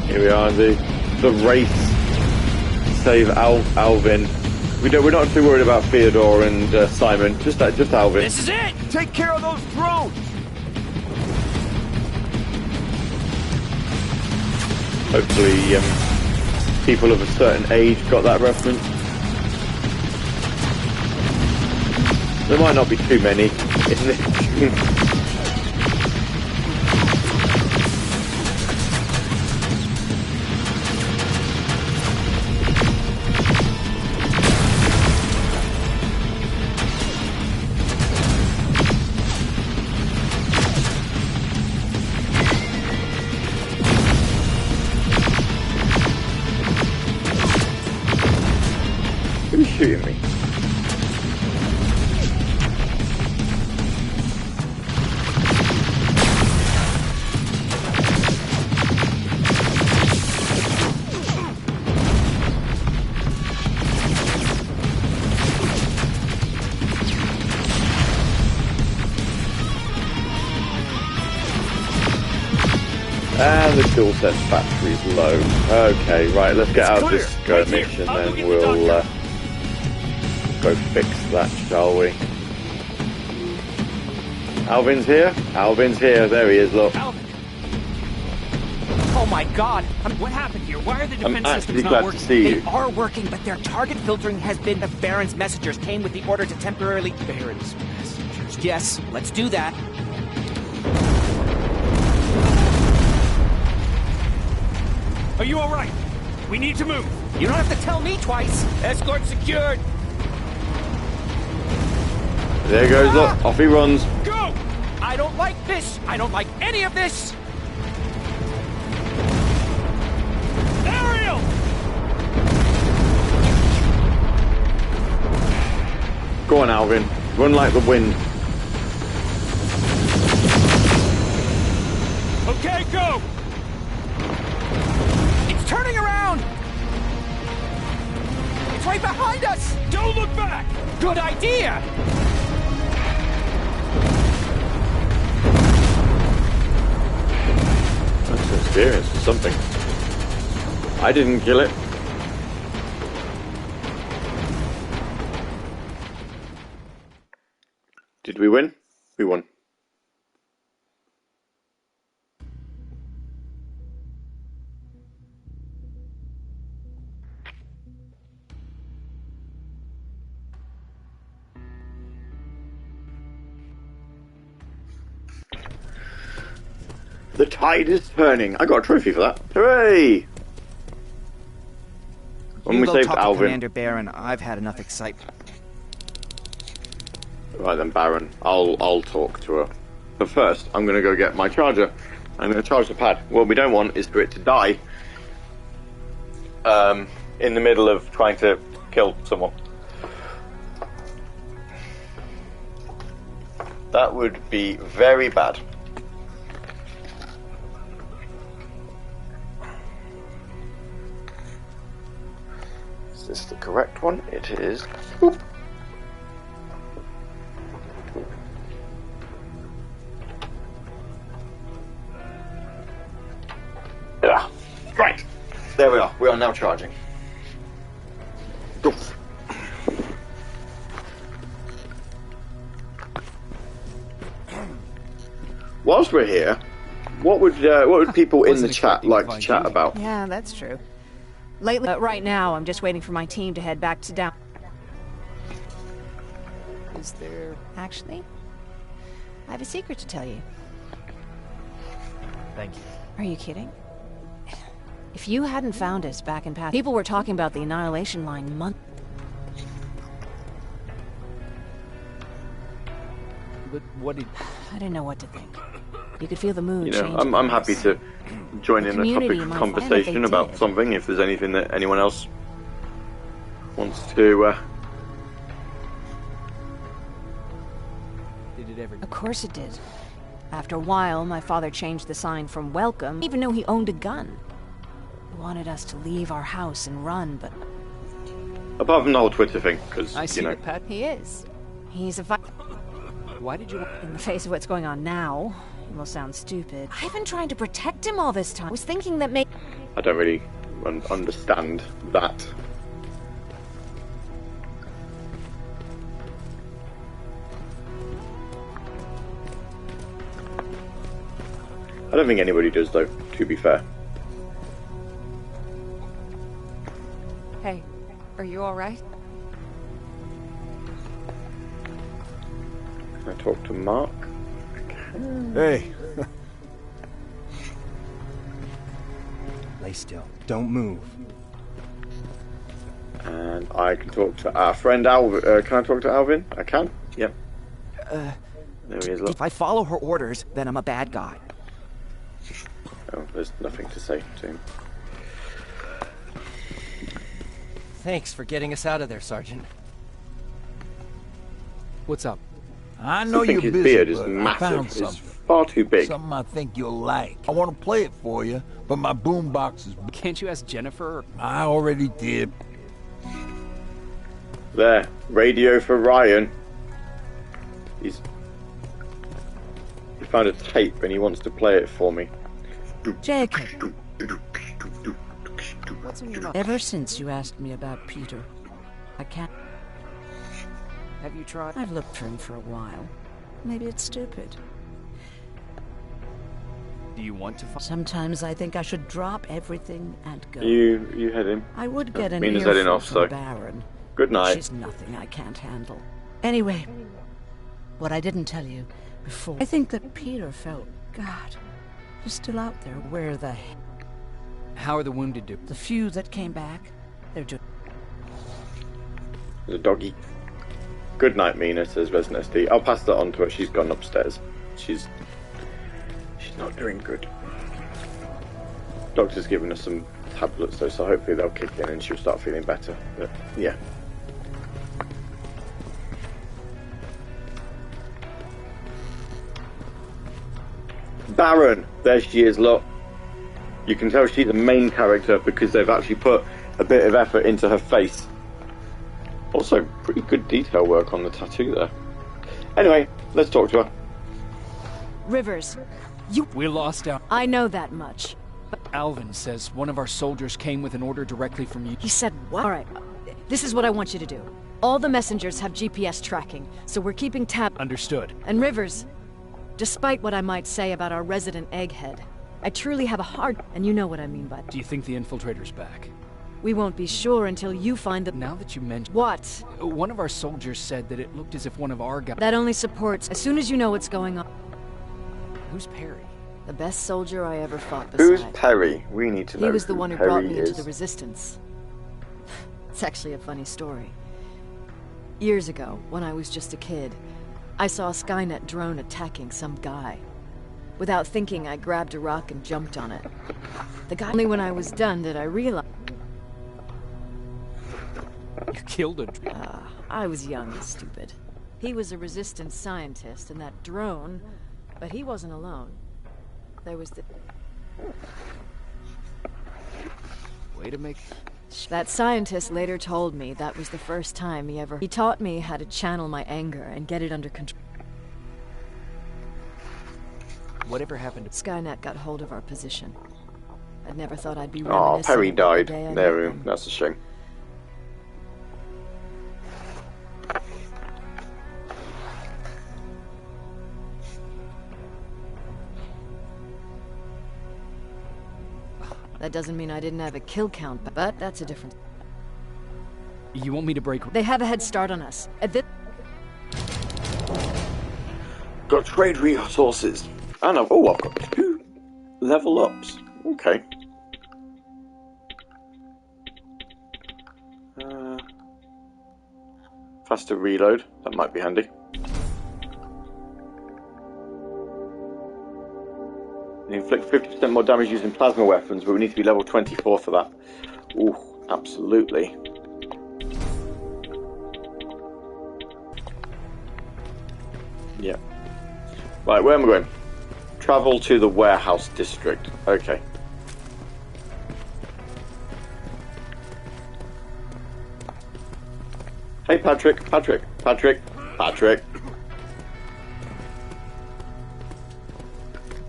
[SPEAKER 1] Here we are, the race to save Alvin. We're not too worried about Theodore and Simon. Just Alvin.
[SPEAKER 8] This is it. Take care of those drones.
[SPEAKER 1] Hopefully, people of a certain age got that reference. There might not be too many in this. Who's shooting me? And the dual sense battery's low. Okay, right, let's get out of this skirmish and then we'll go fix that, shall we? Alvin's here? Alvin's here. There he is, look.
[SPEAKER 13] Alvin. Oh my god! What happened here? Why are the defense systems not working?
[SPEAKER 1] To see you.
[SPEAKER 13] They are working, but their target filtering has been the Baron's messengers came with the order to temporarily... Baron's messengers? Yes, let's do that.
[SPEAKER 8] Are you alright? We need to move.
[SPEAKER 13] You don't have to tell me twice. Escort secured.
[SPEAKER 1] There he goes, look. Off he runs.
[SPEAKER 13] Go! I don't like this. I don't like any of this.
[SPEAKER 8] Ariel!
[SPEAKER 1] Go on, Alvin. Run like the wind.
[SPEAKER 8] Okay, go!
[SPEAKER 13] It's turning around! It's right behind us!
[SPEAKER 8] Don't look back!
[SPEAKER 13] Good idea!
[SPEAKER 1] That's an experience or something. I didn't kill it. Did we win? We won. The tide is turning. I got a trophy for that. Hooray! When
[SPEAKER 13] You
[SPEAKER 1] we
[SPEAKER 13] go
[SPEAKER 1] saved
[SPEAKER 13] talk to
[SPEAKER 1] Alvin.
[SPEAKER 13] Commander Baron. I've had enough excitement.
[SPEAKER 1] Right then, Baron. I'll talk to her. But first, I'm going to go get my charger. I'm going to charge the pad. What we don't want is for it to die in the middle of trying to kill someone. That would be very bad. Is this the correct one? It is. Boop. Yeah. Right. There we are. We are now charging. Oof. Whilst we're here, what would people in the chat like to chat about?
[SPEAKER 2] Yeah, that's true. Lately, right now, I'm just waiting for my team to head back to down. Is there actually? I have a secret to tell you.
[SPEAKER 3] Thank you.
[SPEAKER 2] Are you kidding? If you hadn't found us back in past, people were talking about the Annihilation Line months.
[SPEAKER 3] But what did...
[SPEAKER 2] I didn't know what to think. You could feel the mood
[SPEAKER 1] You know,
[SPEAKER 2] changing.
[SPEAKER 1] I'm happy to join in a
[SPEAKER 2] community
[SPEAKER 1] topic of
[SPEAKER 2] might
[SPEAKER 1] conversation
[SPEAKER 2] find that they
[SPEAKER 1] about
[SPEAKER 2] did.
[SPEAKER 1] something if there's anything that anyone else wants to.
[SPEAKER 3] Did it ever...
[SPEAKER 2] Of course it did. After a while, my father changed the sign from welcome, even though he owned a gun. He wanted us to leave our house and run, but
[SPEAKER 1] Apart from the whole Twitter thing, because
[SPEAKER 3] I
[SPEAKER 1] you
[SPEAKER 3] see
[SPEAKER 1] know.
[SPEAKER 3] it, Pat.
[SPEAKER 2] he is. He's a fight.
[SPEAKER 3] Why did you...
[SPEAKER 2] In the face of what's going on now, it will sound stupid. I've been trying to protect him all this time. I was thinking that maybe...
[SPEAKER 1] I don't really understand that. I don't think anybody does, though, to be fair.
[SPEAKER 2] Hey, are you alright?
[SPEAKER 1] Can I talk to Mark?
[SPEAKER 8] Hey. Lay still. Don't move.
[SPEAKER 1] And I can talk to our friend Alvin. Can I talk to Alvin? I can? Yep. There he is, look.
[SPEAKER 13] If I follow her orders, then I'm a bad guy.
[SPEAKER 1] Oh, there's nothing to say to him.
[SPEAKER 14] Thanks for getting us out of there, Sergeant.
[SPEAKER 3] What's up?
[SPEAKER 6] I know
[SPEAKER 1] I think
[SPEAKER 6] you're
[SPEAKER 1] his
[SPEAKER 6] busy,
[SPEAKER 1] beard is
[SPEAKER 6] but I
[SPEAKER 1] massive.
[SPEAKER 6] found
[SPEAKER 1] It's
[SPEAKER 6] something.
[SPEAKER 1] far too big.
[SPEAKER 6] Something I think you'll like. I want to play it for you, but my boombox is...
[SPEAKER 3] Can't you ask Jennifer?
[SPEAKER 6] I already did.
[SPEAKER 1] There, radio for Ryan. He found a tape and he wants to play it for me.
[SPEAKER 10] Jacob,
[SPEAKER 2] What's in your mouth?
[SPEAKER 10] ever since you asked me about Peter, I can't...
[SPEAKER 2] Have you tried?
[SPEAKER 10] I've looked for him for a while. Maybe it's stupid.
[SPEAKER 3] Do you want to find...
[SPEAKER 10] Sometimes I think I should drop everything and go.
[SPEAKER 1] You head in.
[SPEAKER 10] I would get an
[SPEAKER 1] Mina's heading
[SPEAKER 10] earful
[SPEAKER 1] off,
[SPEAKER 10] from
[SPEAKER 1] so
[SPEAKER 10] Baron.
[SPEAKER 1] good night.
[SPEAKER 10] She's nothing I can't handle. Anyway, what I didn't tell you before, I think that Peter felt, God, he's still out there. Where the hell?
[SPEAKER 3] How are the wounded doing?
[SPEAKER 10] The few that came back, they're just...
[SPEAKER 1] There's a doggy. Good night, Mina, says Resident SD. I'll pass that on to her. She's gone upstairs. She's not doing good. Doctor's given us some tablets though, so hopefully they'll kick in and she'll start feeling better. But yeah. Baron! There she is, look. You can tell she's the main character because they've actually put a bit of effort into her face. Also, pretty good detail work on the tattoo there. Anyway, let's talk to her.
[SPEAKER 2] Rivers,
[SPEAKER 3] We lost out.
[SPEAKER 2] I know that much.
[SPEAKER 3] Alvin says one of our soldiers came with an order directly from you.
[SPEAKER 2] He said what? Alright, this is what I want you to do. All the messengers have GPS tracking, so we're keeping tab.
[SPEAKER 3] Understood.
[SPEAKER 2] And Rivers, despite what I might say about our resident egghead, I truly have a hard... And you know what I mean by that.
[SPEAKER 3] Do you think the infiltrator's back?
[SPEAKER 2] We won't be sure until you find the...
[SPEAKER 3] Now that you mention...
[SPEAKER 2] What?
[SPEAKER 3] One of our soldiers said that it looked as if one of our guys...
[SPEAKER 2] That only supports... As soon as you know what's going on...
[SPEAKER 3] Who's Perry?
[SPEAKER 2] The best soldier I ever fought beside.
[SPEAKER 1] Who's Perry? We need to know.
[SPEAKER 2] He was the one who
[SPEAKER 1] Perry
[SPEAKER 2] brought me into
[SPEAKER 1] is.
[SPEAKER 2] the Resistance. It's actually a funny story. Years ago, when I was just a kid, I saw a Skynet drone attacking some guy. Without thinking, I grabbed a rock and jumped on it. The guy... Only when I was done did I realize...
[SPEAKER 3] You killed a...
[SPEAKER 2] I was young and stupid. He was a Resistance scientist, and that drone... But he wasn't alone. There was the...
[SPEAKER 3] Way to make...
[SPEAKER 2] That scientist later told me that was the first time he ever... He taught me how to channel my anger and get it under control.
[SPEAKER 3] Whatever happened to...
[SPEAKER 2] Skynet got hold of our position. I'd never thought I'd be
[SPEAKER 1] Oh,
[SPEAKER 2] reminiscing
[SPEAKER 1] Perry
[SPEAKER 2] about the
[SPEAKER 1] died.
[SPEAKER 2] day I
[SPEAKER 1] There,
[SPEAKER 2] met them.
[SPEAKER 1] that's a shame.
[SPEAKER 2] That doesn't mean I didn't have a kill count, but that's a different...
[SPEAKER 3] You want me to break...
[SPEAKER 2] They have a head start on us. At this...
[SPEAKER 1] Got trade resources. And I've got 2 level ups. Okay. Faster reload. That might be handy. Inflict 50% more damage using plasma weapons, but we need to be level 24 for that. Ooh, absolutely. Yeah. Right, where am I going? Travel to the warehouse district. Okay. Hey, Patrick. Patrick.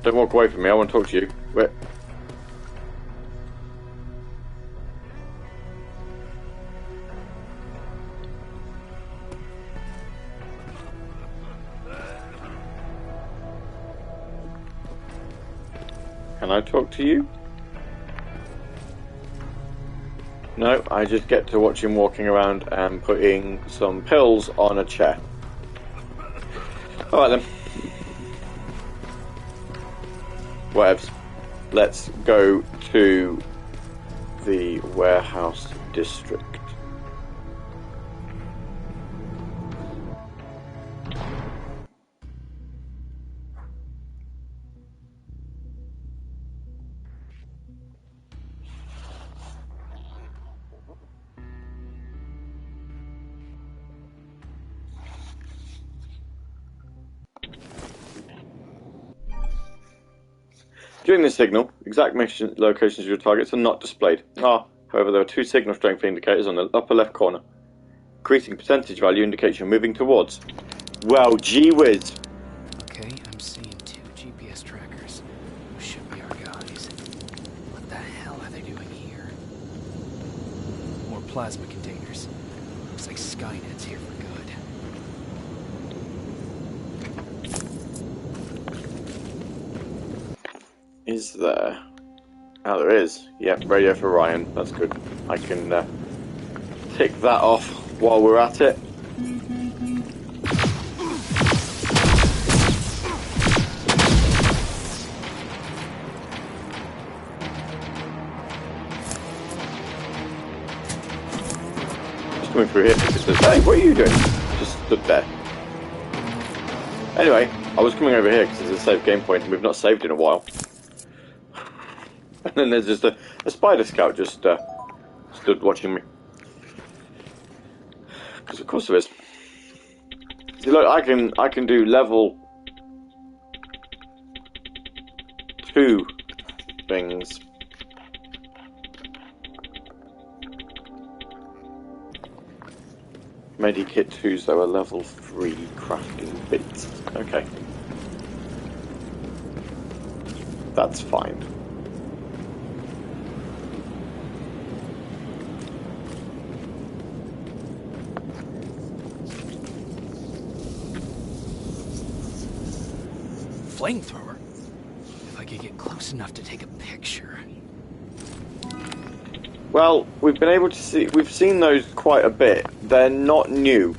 [SPEAKER 1] Don't walk away from me, I want to talk to you. Where? Can I talk to you? No, I just get to watch him walking around and putting some pills on a chair. Alright then. Whatevs. Let's go to the warehouse district. During the signal, exact mission locations of your targets are not displayed. However, there are 2 signal strength indicators on the upper left corner. Increasing percentage value indicates you're moving towards. Well, gee whiz.
[SPEAKER 3] Okay, I'm seeing 2 GPS trackers. Who should be our guys? What the hell are they doing here? More plasma containers. Looks like Skynet's here for good.
[SPEAKER 1] Is there? Oh, there is. Yep, radio for Ryan. That's good. I can tick that off while we're at it. Just coming through here because there's... Hey, what are you doing? Just stood there. Anyway, I was coming over here because there's a save game point and we've not saved in a while. And then there's just a spider scout just stood watching me. Because of course there is. See, look, I can do level 2 things. Medikit 2s though are level 3 crafting bits. Okay. That's fine.
[SPEAKER 3] Flamethrower? If I could get close enough to take a picture.
[SPEAKER 1] Well, we've been able to see, we've seen those quite a bit. They're not new.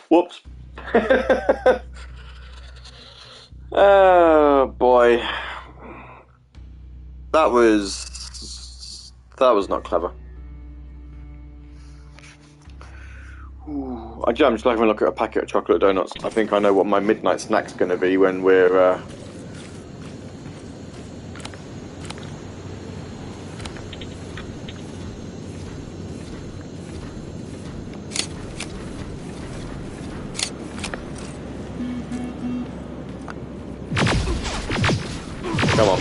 [SPEAKER 1] Whoops. Oh boy. That was not clever. Ooh, I'm just having a look at a packet of chocolate donuts. I think I know what my midnight snack's going to be when we're come on.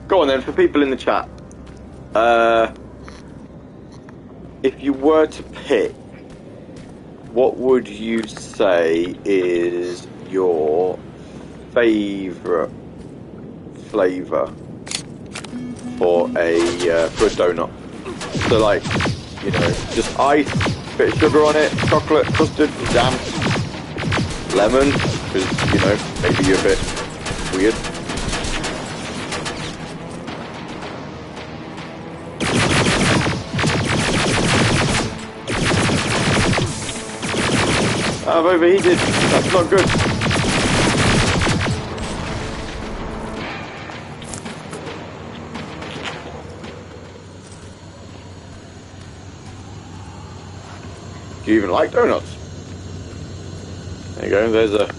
[SPEAKER 1] Go on then, for people in the chat. If you were to pick, what would you say is your favourite flavour for a donut? So like, you know, just ice, bit of sugar on it, chocolate, custard, jam, lemon, because, you know, maybe you're a bit weird. I've overheated. That's not good. Do you even like donuts? There you go. There's a...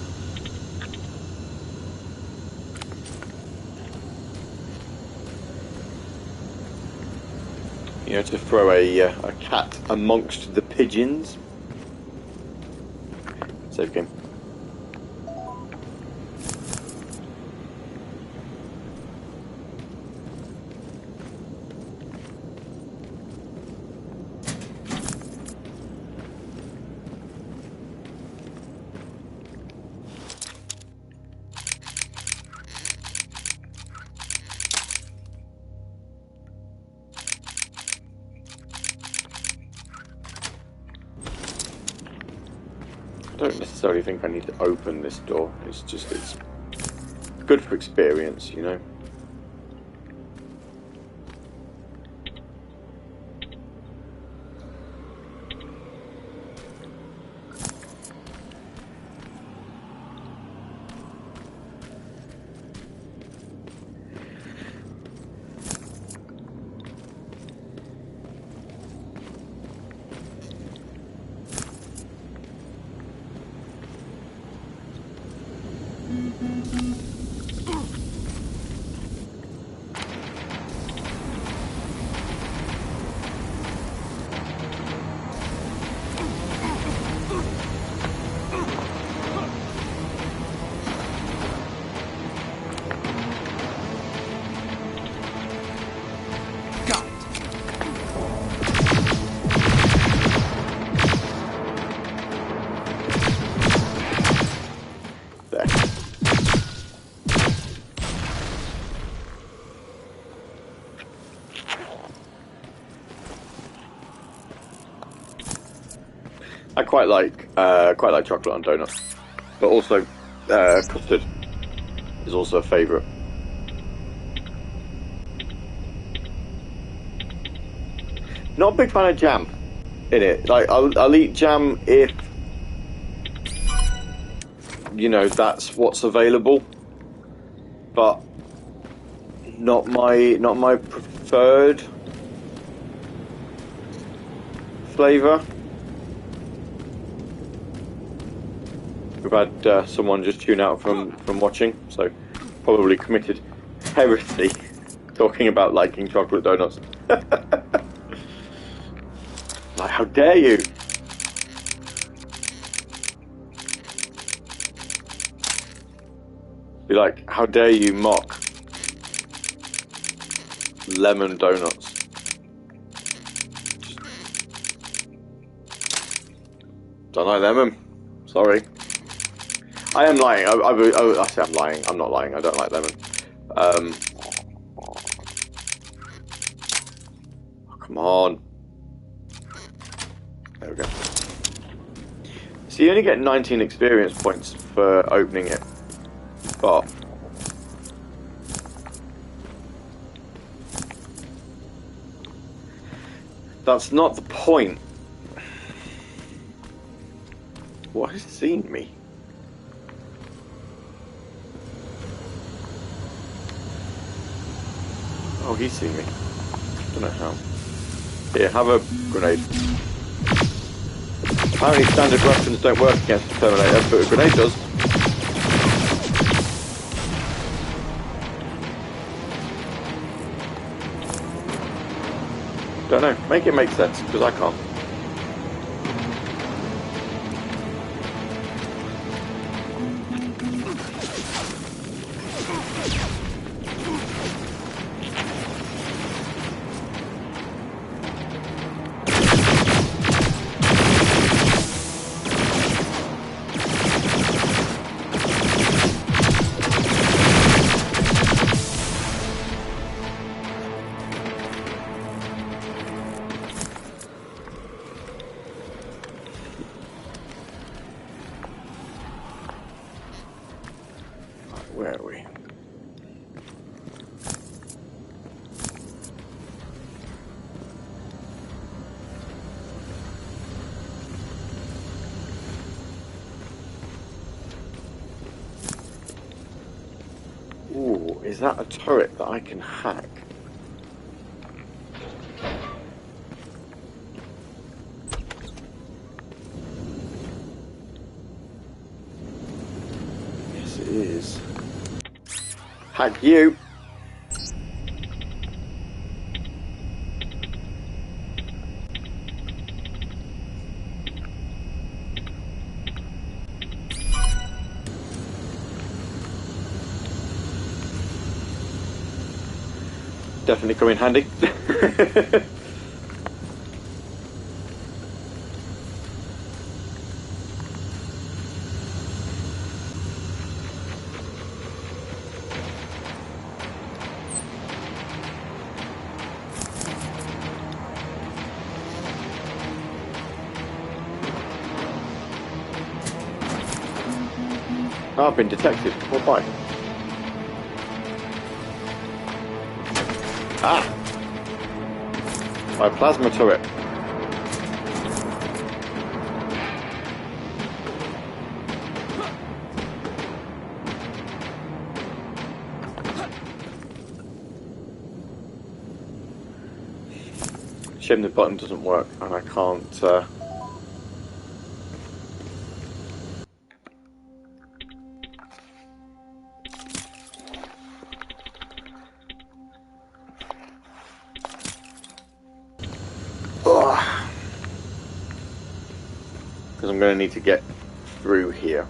[SPEAKER 1] You know, to throw a cat amongst the pigeons. Save game. I don't necessarily think I need to open this door. It's just, it's good for experience, you know. I quite like chocolate on donuts, but also custard is also a favourite. Not a big fan of jam in it. Like I'll eat jam if you know that's what's available, but not my preferred flavour. We've had someone just tune out from watching, so probably committed heresy talking about liking chocolate donuts. Like, how dare you? Be like, how dare you mock lemon donuts? Don't like lemon. Sorry. I am lying. I say I'm lying. I'm not lying. I don't like lemon. Oh, come on. There we go. So you only get 19 experience points for opening it, but that's not the point. What has seen me? Oh, he's seen me. Don't know how. Here, have a grenade. Apparently standard weapons don't work against the Terminator, but a grenade does. Don't know. Make it make sense, because I can't. Where are we? Ooh, is that a turret that I can hack? Yes, it is. Hack you! Definitely come in handy. I've been detected. What by? Ah! My plasma turret. Shame the button doesn't work and I can't because I'm going to need to get through here.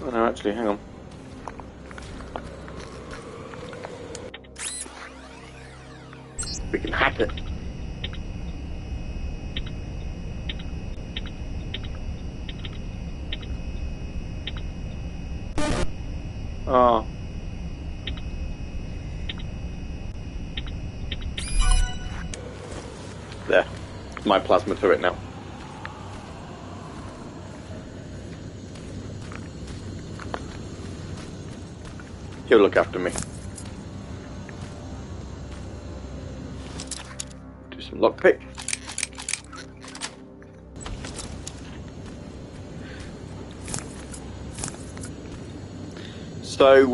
[SPEAKER 1] Oh no, actually, hang on. We can hack it. Oh. my plasma turret now. He'll look after me. Do some lockpick. So,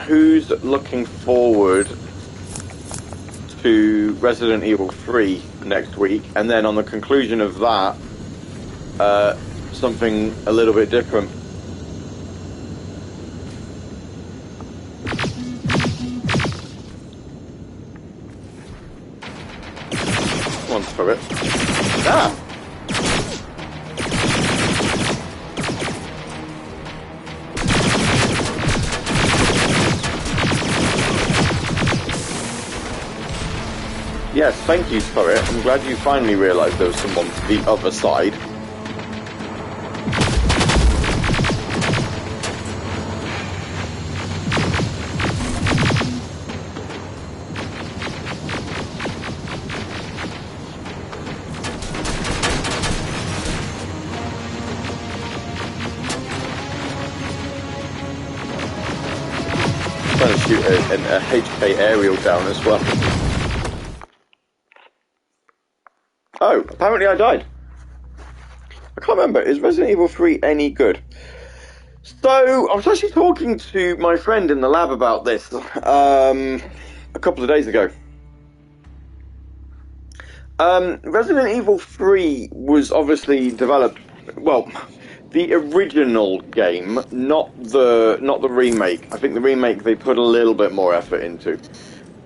[SPEAKER 1] who's looking forward to Resident Evil 3 next week? And then on the conclusion of that, something a little bit different. One for it. Ah! Yes, thank you for it. I'm glad you finally realised there was someone to the other side. Trying to shoot a HK aerial down as well. Oh, apparently I died. I can't remember. Is Resident Evil 3 any good? So, I was actually talking to my friend in the lab about this a couple of days ago. Resident Evil 3 was obviously developed, well, the original game, not the remake. I think the remake they put a little bit more effort into.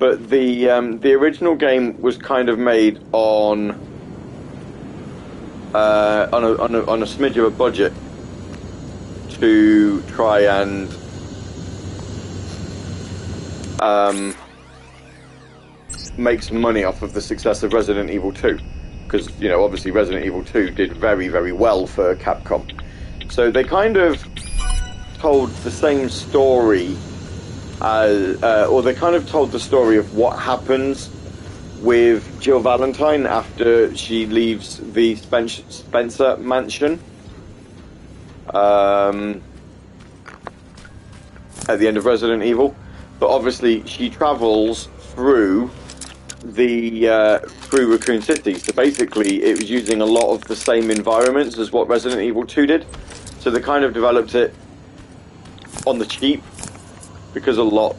[SPEAKER 1] But the original game was kind of made on a smidge of a budget to try and make some money off of the success of Resident Evil 2, because obviously Resident Evil 2 did very, very well for Capcom. So they kind of told the same story or they kind of told the story of what happens with Jill Valentine after she leaves the Spencer mansion at the end of Resident Evil, but obviously she travels through through Raccoon City, so basically it was using a lot of the same environments as what Resident Evil 2 did, so they kind of developed it on the cheap, because a lot,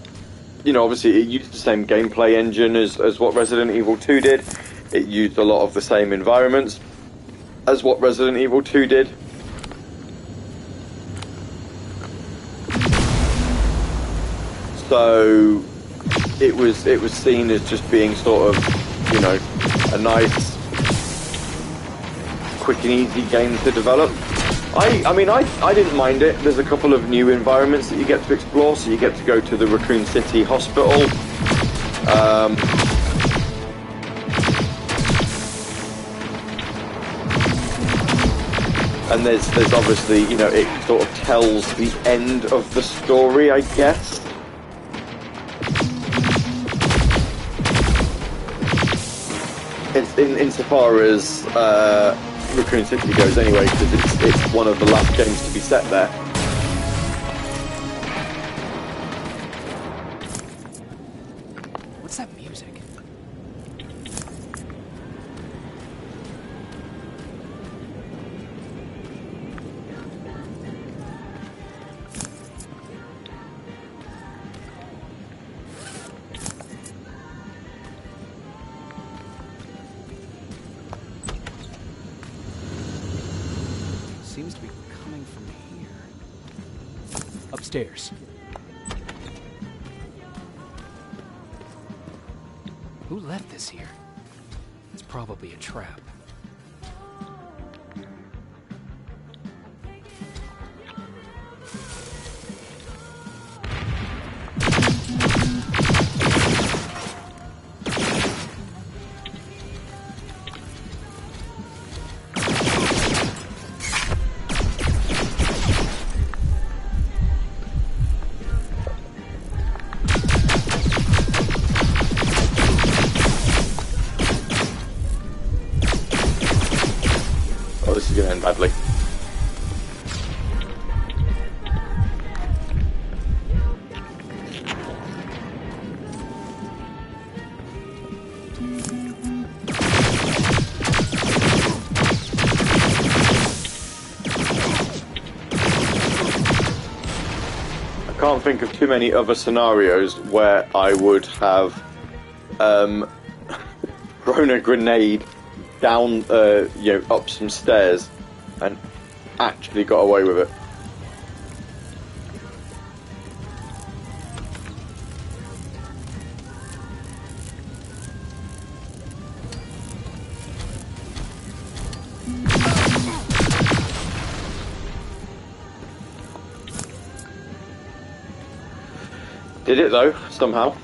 [SPEAKER 1] obviously it used the same gameplay engine as what Resident Evil 2 did. It used a lot of the same environments as what Resident Evil 2 did. So it was seen as just being sort of, a nice, quick and easy game to develop. I mean, I didn't mind it. There's a couple of new environments that you get to explore, so you get to go to the Raccoon City Hospital. And there's obviously, it sort of tells the end of the story, I guess. It's insofar as Raccoon City goes anyway, because it's one of the last games to be set there.
[SPEAKER 3] What's that music? Seems to be coming from here. Upstairs. Who left this here? It's probably a trap.
[SPEAKER 1] going to end badly. I can't think of too many other scenarios where I would have thrown a grenade down, up some stairs and actually got away with it. Did it though, somehow.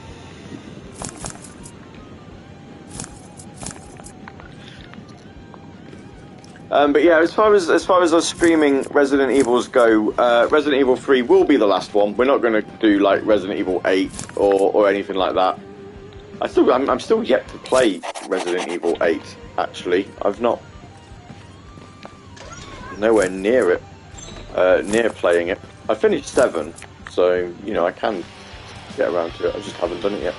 [SPEAKER 1] But yeah, as far as us streaming Resident Evils go, Resident Evil 3 will be the last one. We're not going to do like Resident Evil 8 or anything like that. I'm still yet to play Resident Evil 8. Actually, I've not nowhere near it, near playing it. I finished 7, so you know I can get around to it. I just haven't done it yet.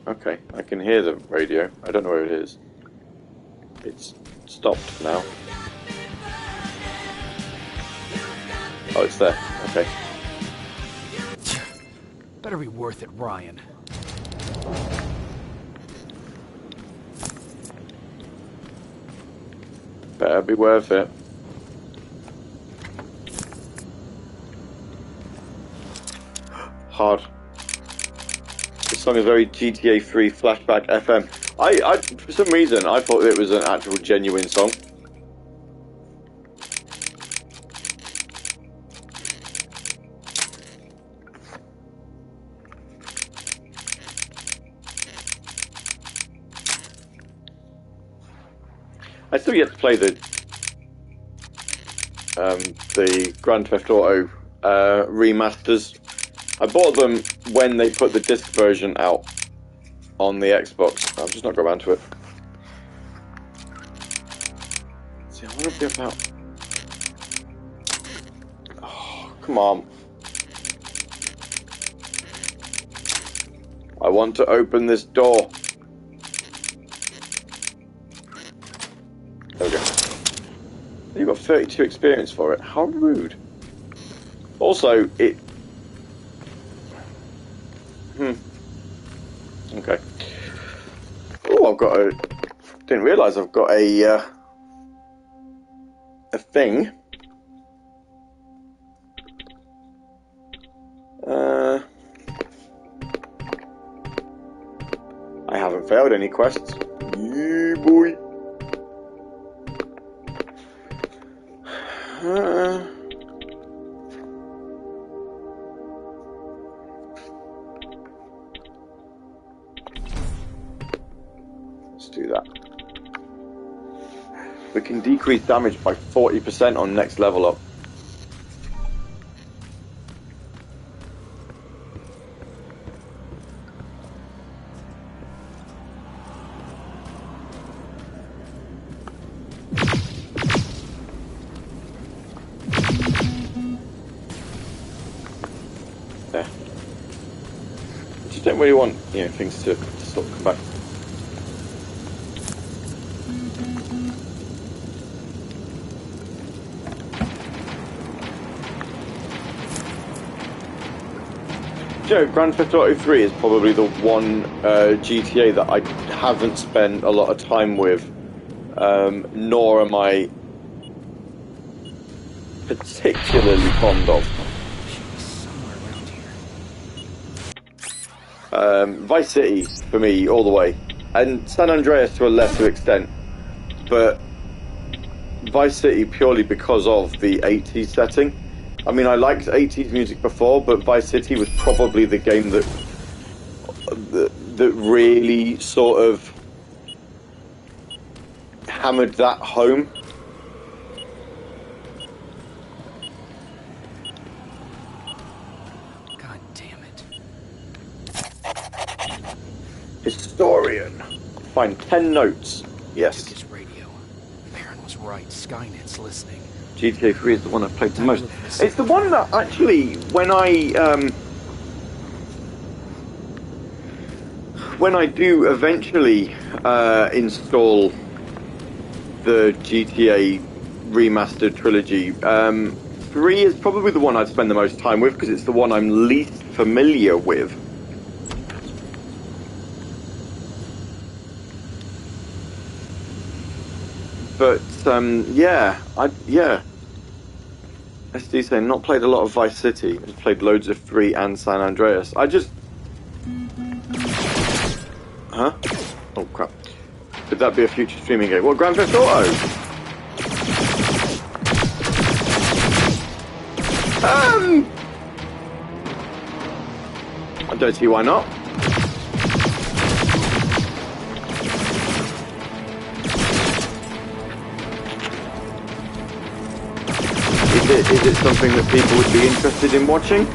[SPEAKER 1] Okay, I can hear the radio. I don't know where it is. It's stopped now. Oh, it's there. Okay.
[SPEAKER 3] Better be worth it, Ryan.
[SPEAKER 1] Better be worth it. Hard. This song is very GTA 3 flashback FM. I for some reason I thought it was an actual genuine song. I still yet to play the Grand Theft Auto remasters. I bought them when they put the disc version out on the Xbox. I've just not got around to it. See, I want to be about... Oh, come on. I want to open this door. There we go. You've got 32 experience for it. How rude. Also, it... Okay. Oh, I've got a... Didn't realise I've got a thing. I haven't failed any quests. Yeah, boy. Let's do that. We can decrease damage by 40% on next level up. There. I just don't really want, things to sort of come back. Grand Theft Auto 3 is probably the one GTA that I haven't spent a lot of time with, nor am I particularly fond of. Vice City, for me, all the way. And San Andreas to a lesser extent, but Vice City purely because of the 80s setting. I mean, I liked 80s music before, but Vice City was probably the game that really sort of hammered that home.
[SPEAKER 3] God damn it.
[SPEAKER 1] Historian. Find 10 notes. Yes.
[SPEAKER 3] His radio. Baron was right. Skynet's listening.
[SPEAKER 1] GTA 3 is the one I've played the most. It's the one that actually, when I do eventually install the GTA remastered trilogy, 3 is probably the one I'd spend the most time with because it's the one I'm least familiar with. But yeah. SD saying not played a lot of Vice City. Just played loads of 3 and San Andreas. Huh? Oh crap. Could that be a future streaming game? What, Grand Theft Auto? I don't see why not. Is it something that people would be interested in watching?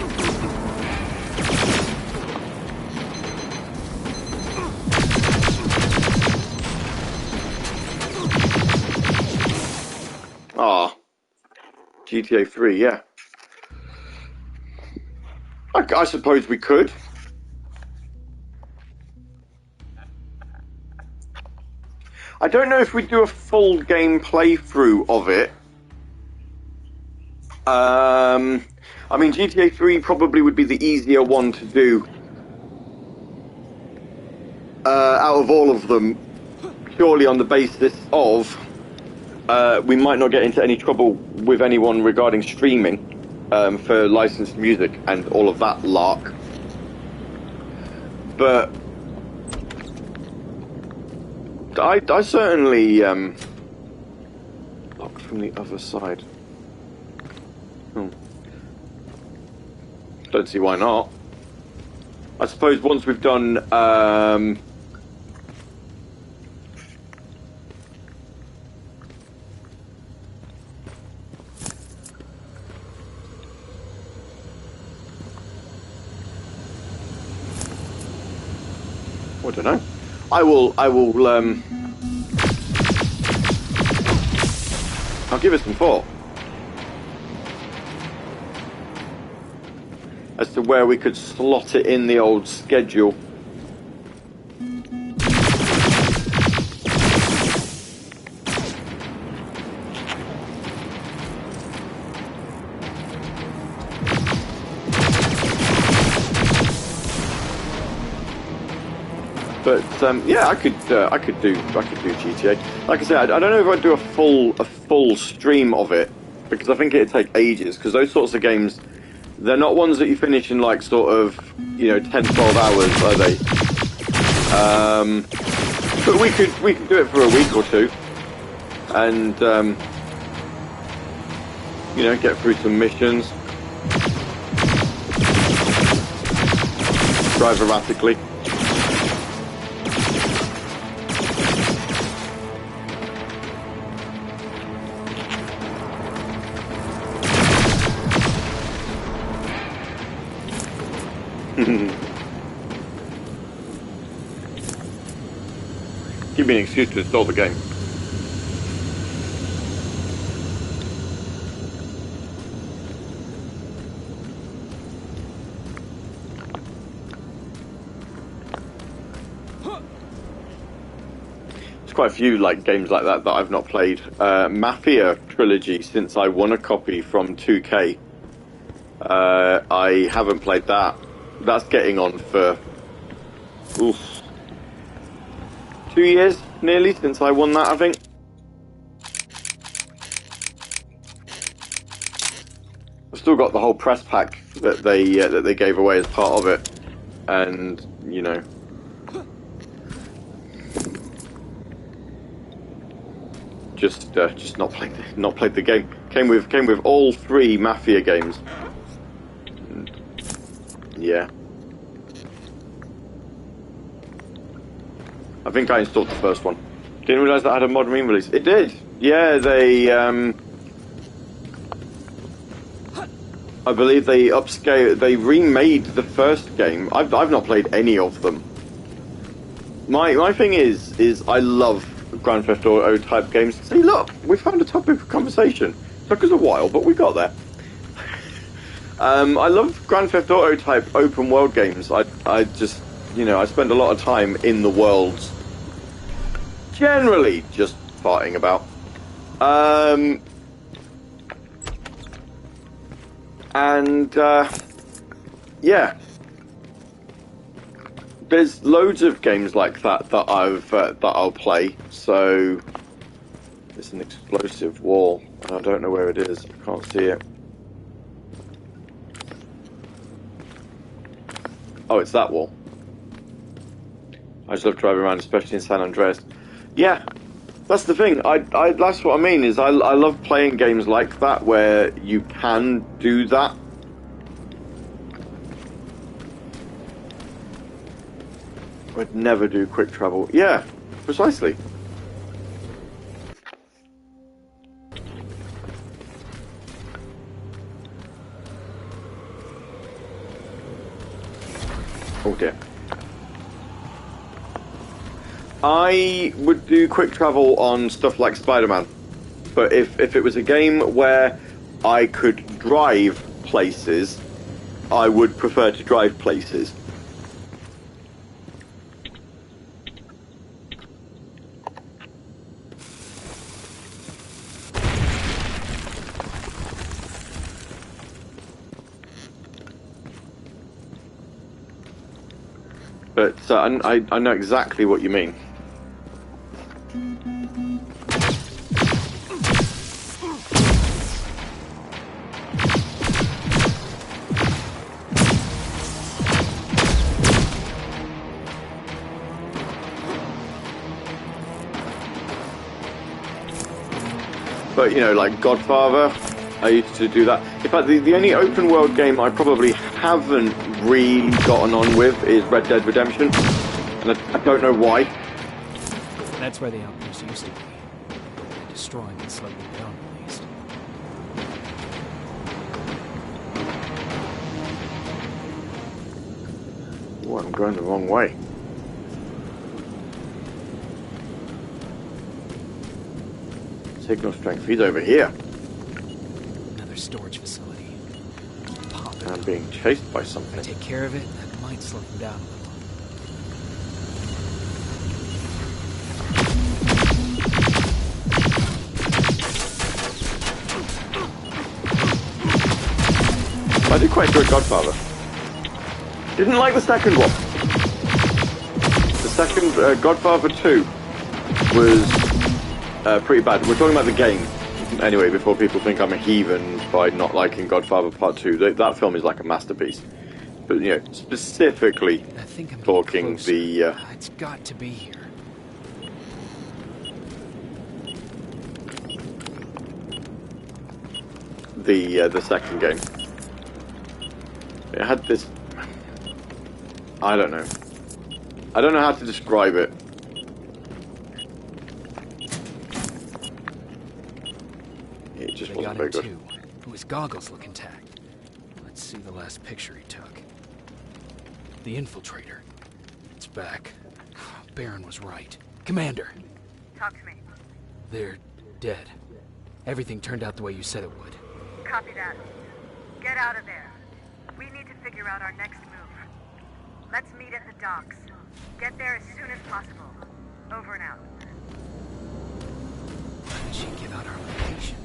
[SPEAKER 1] GTA 3, yeah. I suppose we could. I don't know if we'd do a full game playthrough of it. I mean, GTA 3 probably would be the easier one to do out of all of them, purely on the basis of we might not get into any trouble with anyone regarding streaming for licensed music and all of that lark. But I certainly locked from the other side. Don't see why not. I suppose once we've done I don't know. I will I'll give it some thought as to where we could slot it in the old schedule. But yeah, I could do GTA. Like I said, I don't know if I'd do a full stream of it because I think it'd take ages. Because those sorts of games, they're not ones that you finish in like sort of 10-12 hours, are they? But we could do it for a week or two, and get through some missions, drive erratically. Give me an excuse to install the game. There's quite a few games like that I've not played. Mafia trilogy, since I won a copy from 2K. I haven't played that. That's getting on for 2 years nearly since I won that, I think. I've still got the whole press pack that they gave away as part of it, and just not played the game. Came with all 3 Mafia games. And yeah. I think I installed the first one. Didn't realise that had a mod re-release. It did. Yeah, they I believe they upscaled. They remade the first game. I've not played any of them. My thing is I love Grand Theft Auto type games. See, look, we found a topic of conversation. Took us a while, but we got there. I love Grand Theft Auto type open world games. I just, you know, I spend a lot of time in the worlds, generally just farting about. Yeah. There's loads of games like that I'll play. So it's an explosive wall, and I don't know where it is. I can't see it. Oh, it's that wall. I just love driving around, especially in San Andreas. Yeah, that's the thing. That's what I mean. Is I love playing games like that where you can do that. I'd never do quick travel. Yeah, precisely. Oh dear. I would do quick travel on stuff like Spider-Man, but if it was a game where I could drive places, I would prefer to drive places. But I know exactly what you mean. But, you know, like Godfather, I used to do that. In fact, the only open world game I probably haven't really gotten on with is Red Dead Redemption. And I don't know why.
[SPEAKER 3] That's where the outpost used to be. They're destroying it slightly down, at least.
[SPEAKER 1] Oh, I'm going the wrong way. Signal strength. He's over here.
[SPEAKER 3] Another storage facility. Pop it.
[SPEAKER 1] I'm being chased by something.
[SPEAKER 3] If I take care of it, that might slow them down a little.
[SPEAKER 1] I did quite enjoy Godfather. Didn't like the second one. The second, Godfather 2, was pretty bad. We're talking about the game. Anyway, before people think I'm a heathen by not liking Godfather Part 2, that film is like a masterpiece. But, you know, specifically talking the...
[SPEAKER 3] It's got to be here.
[SPEAKER 1] The second game. It had this... I don't know. I don't know how to describe it. It just wasn't very good.
[SPEAKER 3] His goggles look intact. Let's see the last picture he took. The infiltrator. It's back. Baron was right. Commander.
[SPEAKER 4] Talk to me.
[SPEAKER 3] They're dead. Everything turned out the way you said it would.
[SPEAKER 4] Copy that. Get out of there. We need to figure out our next move. Let's meet at the docks. Get there as soon as possible. Over and out.
[SPEAKER 3] Why did she give out our location?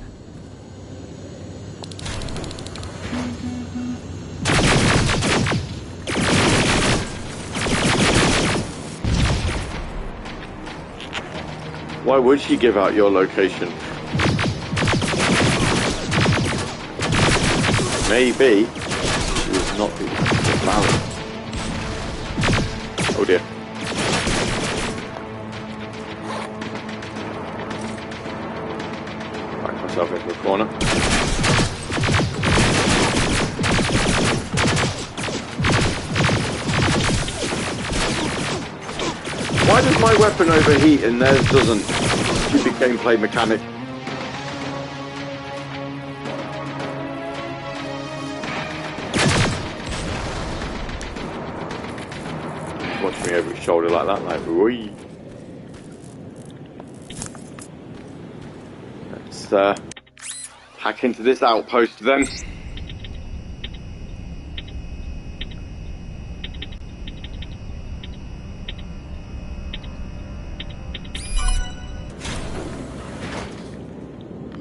[SPEAKER 1] Why would she give out your location? Maybe she was not the valid. Oh dear. Back myself into the corner. Why does my weapon overheat and theirs doesn't? Stupid gameplay mechanic. Watch looks me over his shoulder like that, like, wee. Let's hack into this outpost then.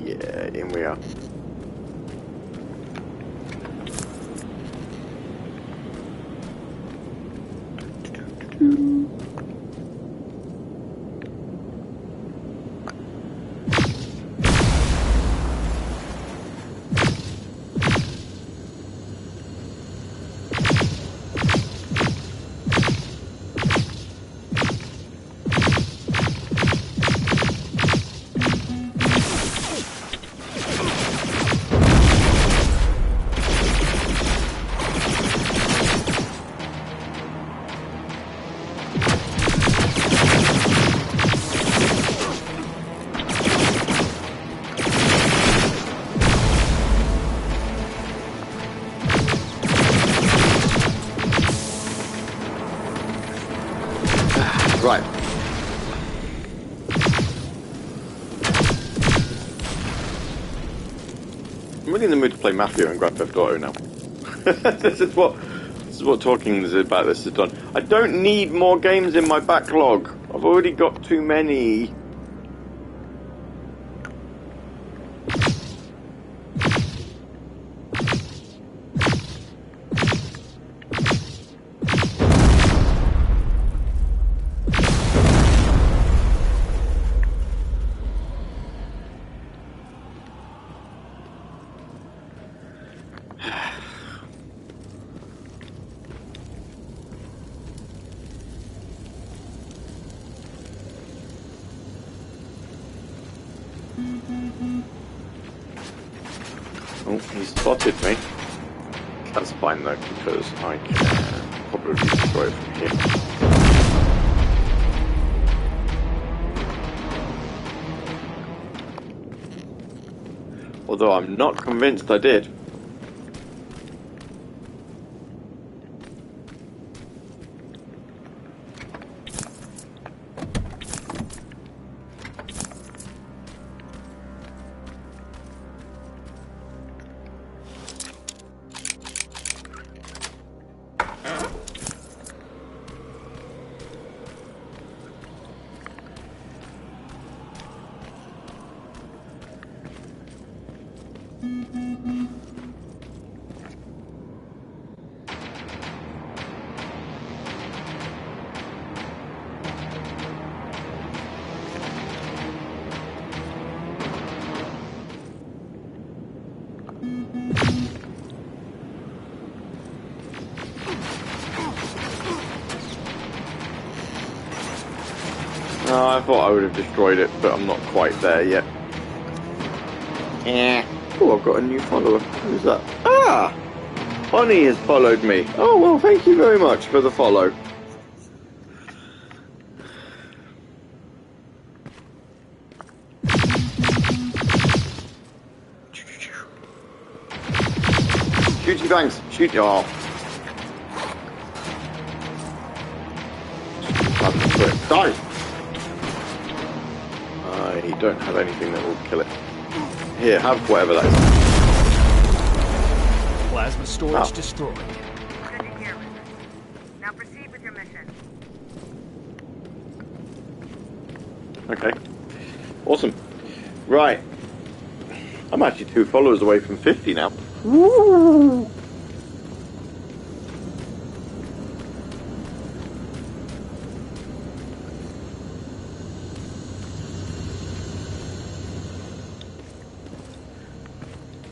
[SPEAKER 1] Yeah, in we are. Right. I'm really in the mood to play Mafia and Grand Theft Auto now. This is what talking about this has done. I don't need more games in my backlog. I've already got too many. Oh, he's spotted me. That's fine though, because I can probably destroy it from here. Although I'm not convinced I did. No, I thought I would have destroyed it, but I'm not quite there yet. Yeah. Oh, I've got a new follower. Who's that? Ah! Bonnie has followed me. Oh, well, thank you very much for the follow. Shooty bangs. Shoot. Oh. Die! I don't have anything that will kill it. Here, have whatever that is.
[SPEAKER 3] Plasma storage destroyed.
[SPEAKER 4] Good to hear. Now proceed with your mission.
[SPEAKER 1] Okay. Awesome. Right. I'm actually 2 followers away from 50 now. Woo!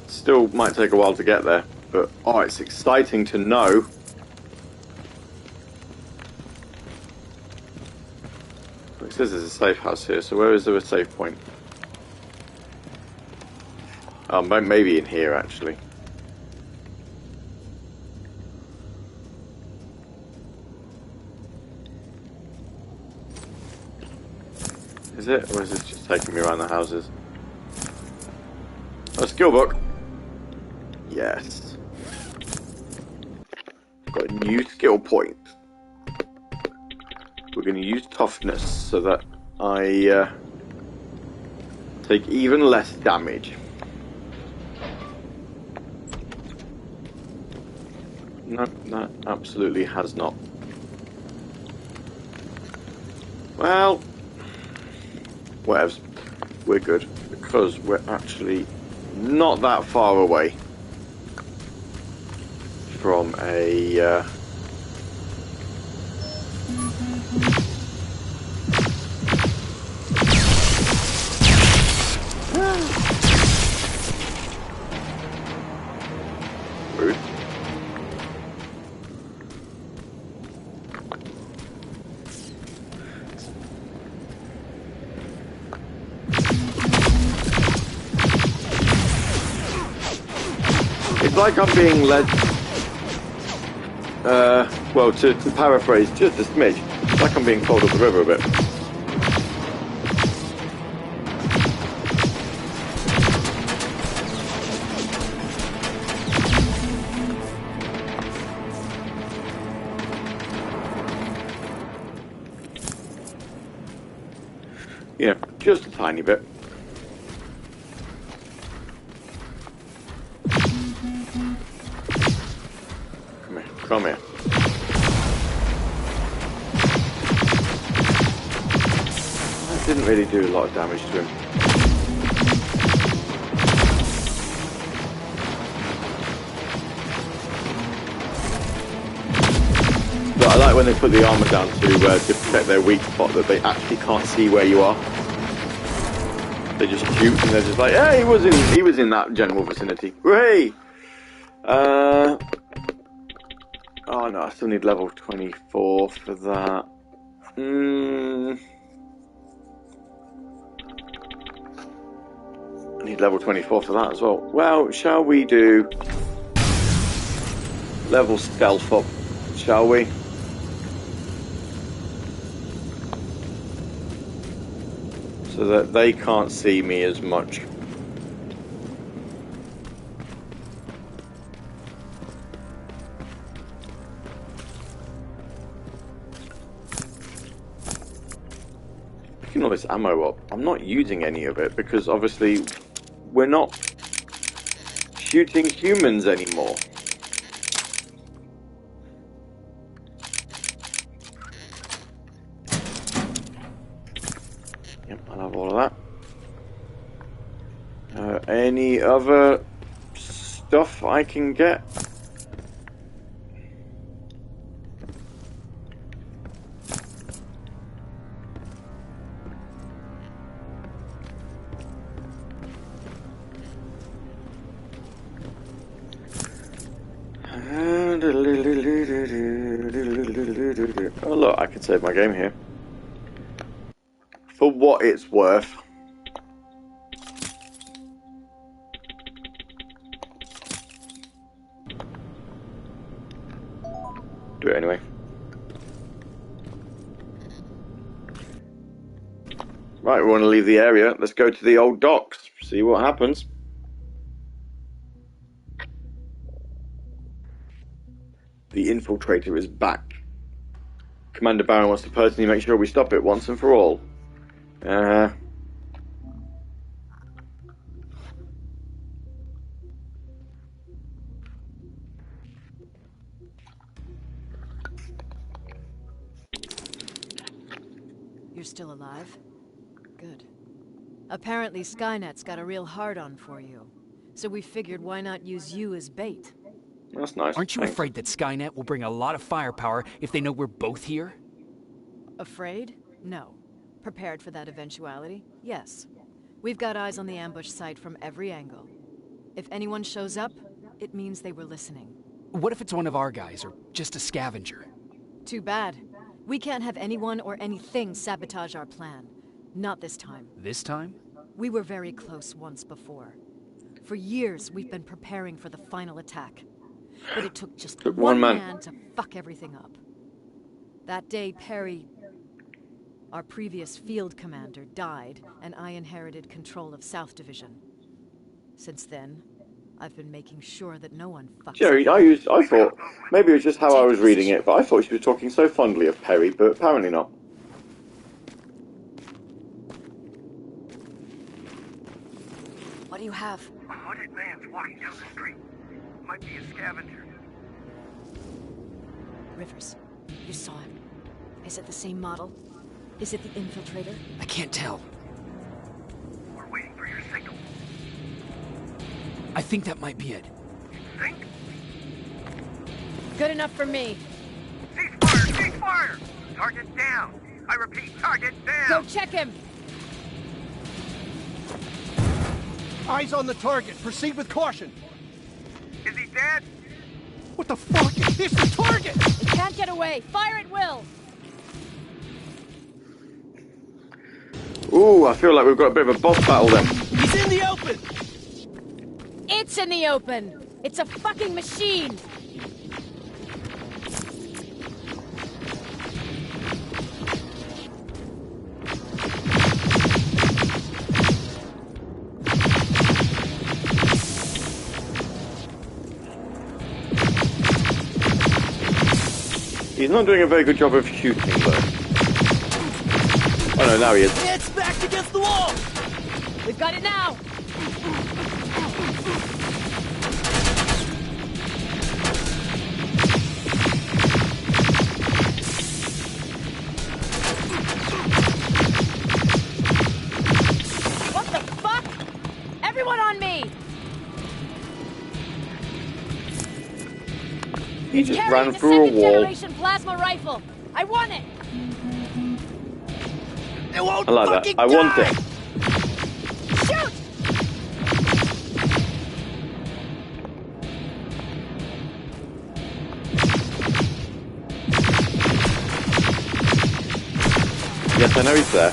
[SPEAKER 1] Still might take a while to get there, but oh, it's exciting to know. It says there's a safe house here, so where is there a safe point? Oh, maybe in here actually. Is it? Or is it just taking me around the houses? Oh, skill book. Yes. Got a new skill point. we're going to use toughness so that I take even less damage. No, that absolutely has not. Well, whatevs. We're good, because we're actually not that far away from a... Rude. It's like I'm being led, well, to paraphrase just a smidge, it's like I'm being pulled up the river a bit. Yeah, just a tiny bit. Come here. That didn't really do a lot of damage to him. But I like when they put the armor down to protect their weak spot, that they actually can't see where you are. They just shoot and they're just like, hey, he was in that general vicinity. Hooray! Oh no, I still need level 24 for that. I need level 24 for that as well. Well, shall we do level stealth up, shall we? So that they can't see me as much. Picking all this ammo up, I'm not using any of it because obviously we're not shooting humans anymore. Yep, I'll have all of that. Any other stuff I can get? Oh look, I can save my game here. For what it's worth. Do it anyway. Right, we want to leave the area. Let's go to the old docks. See what happens. The infiltrator is back. Commander Barron wants to personally make sure we stop it once and for all.
[SPEAKER 2] You're still alive? Good. Apparently Skynet's got a real hard-on for you. So we figured why not use you as bait?
[SPEAKER 1] That's nice.
[SPEAKER 3] Aren't you afraid that Skynet will bring a lot of firepower if they know we're both here?
[SPEAKER 2] Afraid? No. Prepared for that eventuality? Yes. We've got eyes on the ambush site from every angle. If anyone shows up, it means they were listening.
[SPEAKER 3] What if it's one of our guys, or just a scavenger?
[SPEAKER 2] Too bad. We can't have anyone or anything sabotage our plan. Not this time.
[SPEAKER 3] This time?
[SPEAKER 2] We were very close once before. For years, we've been preparing for the final attack. But it took just one man to fuck everything up. That day, Perry, our previous field commander, died, and I inherited control of South Division. Since then, I've been making sure that no one fucks
[SPEAKER 1] Jerry, I thought, maybe it was just how I was reading it, but I thought she was talking so fondly of Perry, but apparently not.
[SPEAKER 2] you have?
[SPEAKER 4] A hooded man's walking down the street. Might be a scavenger.
[SPEAKER 2] Rivers, you saw him. Is it the same model? Is it the infiltrator?
[SPEAKER 3] I can't tell.
[SPEAKER 4] We're waiting for your signal.
[SPEAKER 3] I think that might be it.
[SPEAKER 4] Think?
[SPEAKER 2] Good enough for me.
[SPEAKER 4] Ceasefire! Ceasefire! Target down! I repeat, target down!
[SPEAKER 2] Go check him!
[SPEAKER 8] Eyes on the target. Proceed with caution.
[SPEAKER 4] Is he dead?
[SPEAKER 8] What the fuck? It's the target!
[SPEAKER 2] It can't get away. Fire at will.
[SPEAKER 1] Ooh, I feel like we've got a bit of a boss battle then.
[SPEAKER 8] He's in the open!
[SPEAKER 2] It's in the open. It's a fucking machine.
[SPEAKER 1] He's not doing a very good job of shooting, though. Oh no, now he is.
[SPEAKER 8] It's backed against the wall!
[SPEAKER 2] We've got it now. What the fuck? Everyone on me!
[SPEAKER 1] He just
[SPEAKER 2] Carrying
[SPEAKER 1] ran
[SPEAKER 2] the
[SPEAKER 1] through a
[SPEAKER 2] second
[SPEAKER 1] wall.
[SPEAKER 2] generation plasma rifle. I want it.
[SPEAKER 8] It won't
[SPEAKER 1] I like that.
[SPEAKER 8] fucking
[SPEAKER 1] I want
[SPEAKER 8] die!
[SPEAKER 1] it.
[SPEAKER 2] Shoot!
[SPEAKER 1] Yes, I know he's there.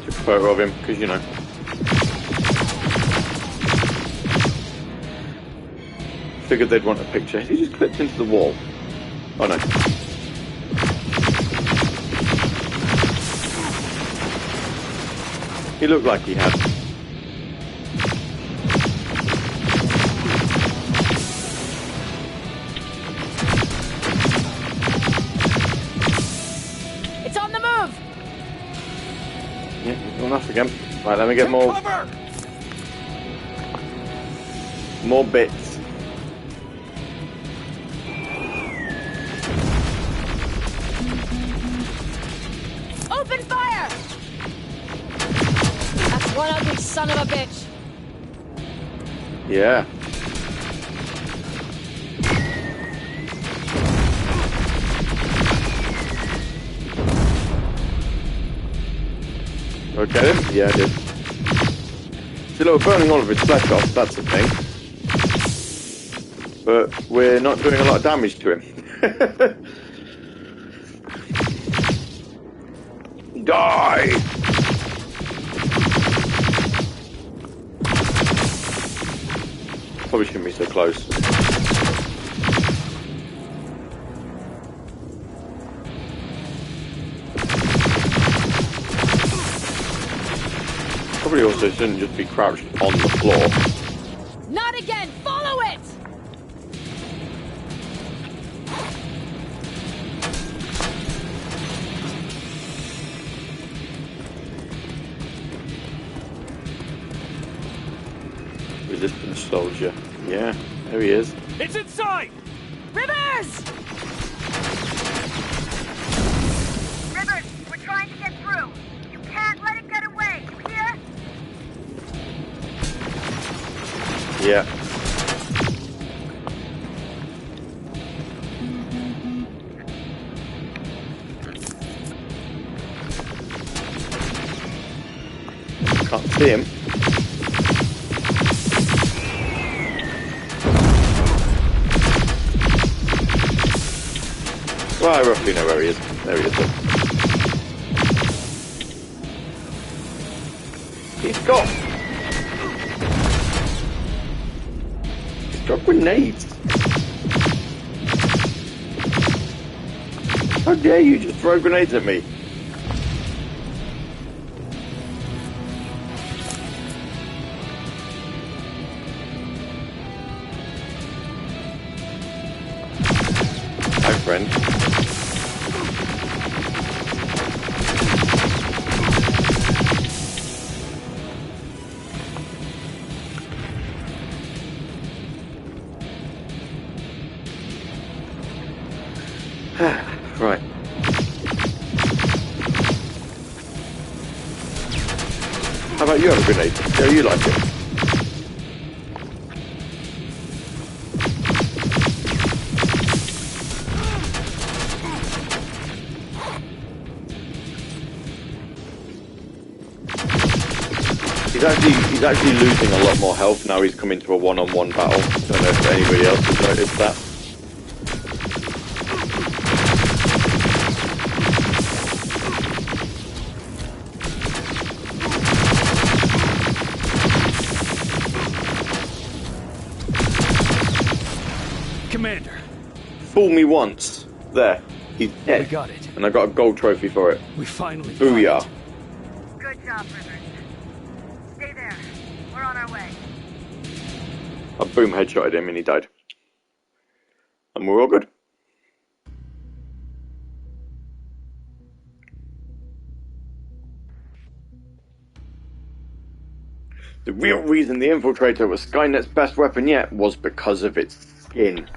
[SPEAKER 1] Took a photo of him, because you know. Figured they'd want a picture. He just clipped into the wall. Oh no. He looked like he had.
[SPEAKER 2] It's on the move.
[SPEAKER 1] Yeah, he's gone off again. Right, let me get more bits.
[SPEAKER 2] Open fire! That's one ugly son of a bitch.
[SPEAKER 1] Yeah. Okay then? Yeah, I did. See, look, we're burning all of his flesh off, that's the thing. But we're not doing a lot of damage to him. Die! Probably shouldn't be so close. Probably also shouldn't just be crouched on the floor.
[SPEAKER 2] Not again! Follow it!
[SPEAKER 1] Resistance soldier. Yeah, there he is.
[SPEAKER 8] It's inside!
[SPEAKER 2] Rivers!
[SPEAKER 4] Rivers, we're trying to get through. You can't let it get away. You hear?
[SPEAKER 1] Yeah. Can't see him. Well, I roughly know where he is. There he is. Though. He's got grenades. How dare you just throw grenades at me? Hi, friend. How about you have a grenade? Yeah, you like it. He's actually losing a lot more health now he's come into a one-on-one battle. Don't know if anybody else has noticed that.
[SPEAKER 3] Commander.
[SPEAKER 1] Fool me once. There. He's dead.
[SPEAKER 3] We got it.
[SPEAKER 1] And I got a gold trophy for it.
[SPEAKER 3] We finally
[SPEAKER 1] Booyah.
[SPEAKER 3] got it.
[SPEAKER 4] Good job, Rivers. Stay there. We're on our way.
[SPEAKER 1] I boom headshotted him and he died. And we're all good. The real reason the Infiltrator was Skynet's best weapon yet was because of its skin.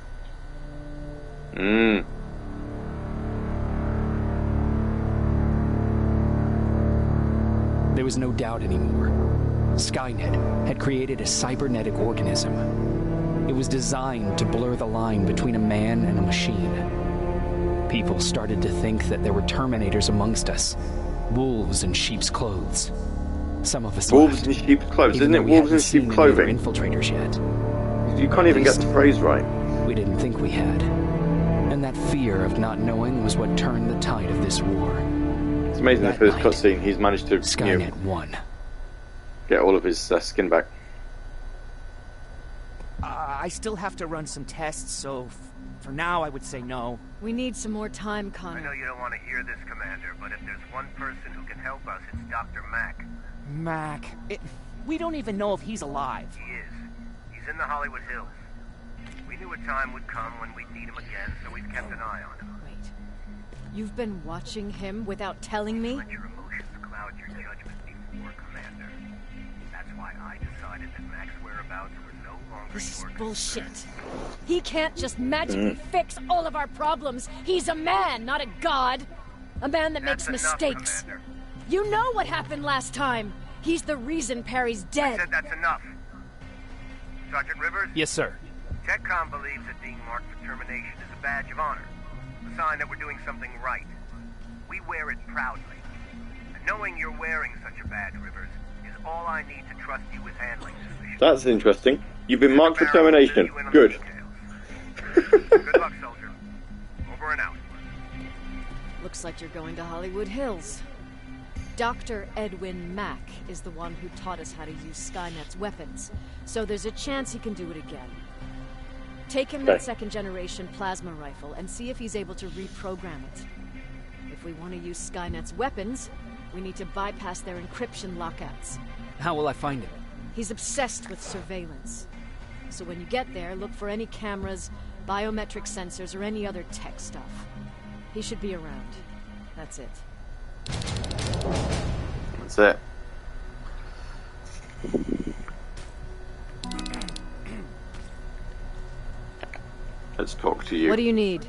[SPEAKER 3] There was no doubt anymore. Skynet had created a cybernetic organism. It was designed to blur the line between a man and a machine. People started to think that there were Terminators amongst us. Wolves in sheep's clothes. Some of us
[SPEAKER 1] wolves in sheep's clothes, isn't it? Wolves in sheep's clothing.
[SPEAKER 3] Infiltrators yet.
[SPEAKER 1] You can't even get the phrase right.
[SPEAKER 3] We didn't think we had. And that fear of not knowing was what turned the tide of this war.
[SPEAKER 1] It's amazing that for this cutscene he's managed to
[SPEAKER 3] Skynet won.
[SPEAKER 1] Get all of his skin back.
[SPEAKER 13] I still have to run some tests, so for now I would say no.
[SPEAKER 2] We need some more time, Connor.
[SPEAKER 15] I know you don't want to hear this, Commander, but if there's one person who can help us, it's Dr. Mack.
[SPEAKER 13] Mack? We don't even know if he's alive.
[SPEAKER 15] He is. He's in the Hollywood Hills. We knew a time would come when we'd need him again, so we've kept an eye on him.
[SPEAKER 2] Wait. You've been watching him without telling me?
[SPEAKER 15] Let your emotions cloud your judgment before, Commander. That's why I decided that Mack's whereabouts were no longer
[SPEAKER 2] This is
[SPEAKER 15] your
[SPEAKER 2] bullshit.
[SPEAKER 15] concern.
[SPEAKER 2] He can't just magically fix all of our problems. He's a man, not a god. A man that makes mistakes.
[SPEAKER 15] Commander.
[SPEAKER 2] You know what happened last time. He's the reason Perry's dead.
[SPEAKER 15] I said that's enough. Sergeant Rivers?
[SPEAKER 3] Yes, sir.
[SPEAKER 15] TechCom believes that being marked for termination is a badge of honor. A sign that we're doing something right. We wear it proudly. And knowing you're wearing such a badge, Rivers, is all I need to trust you with handling this mission.
[SPEAKER 1] That's interesting. You've been marked for termination. Good.
[SPEAKER 15] Good luck, soldier. Over and out.
[SPEAKER 2] Looks like you're going to Hollywood Hills. Dr. Edwin Mack is the one who taught us how to use Skynet's weapons, so there's a chance he can do it again. Take him that second-generation plasma rifle and see if he's able to reprogram it. If we want to use Skynet's weapons, we need to bypass their encryption lockouts.
[SPEAKER 3] How will I find him?
[SPEAKER 2] He's obsessed with surveillance. So when you get there, look for any cameras, biometric sensors, or any other tech stuff. He should be around. That's it.
[SPEAKER 1] That's it. Let's talk to you.
[SPEAKER 2] What do you need?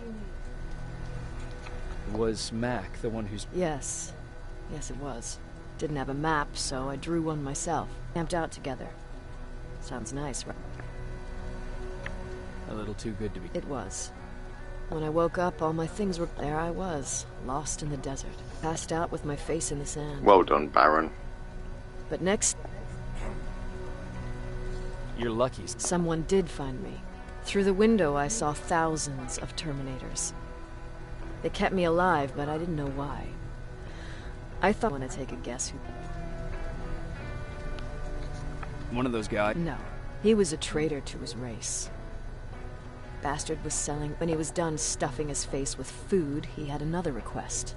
[SPEAKER 3] Was Mac the one who's...
[SPEAKER 2] Yes. Yes, it was. Didn't have a map, so I drew one myself. Camped out together. Sounds nice, right?
[SPEAKER 3] A little too good to be...
[SPEAKER 2] It was. When I woke up, all my things were... There I was, lost in the desert. Passed out with my face in the sand.
[SPEAKER 1] Well done, Baron.
[SPEAKER 2] But next...
[SPEAKER 3] You're lucky.
[SPEAKER 2] Someone did find me. Through the window, I saw thousands of Terminators. They kept me alive, but I didn't know why. I thought... Want to take a guess who...
[SPEAKER 3] One of those guys?
[SPEAKER 2] No. He was a traitor to his race. Bastard was selling... When he was done stuffing his face with food, he had another request.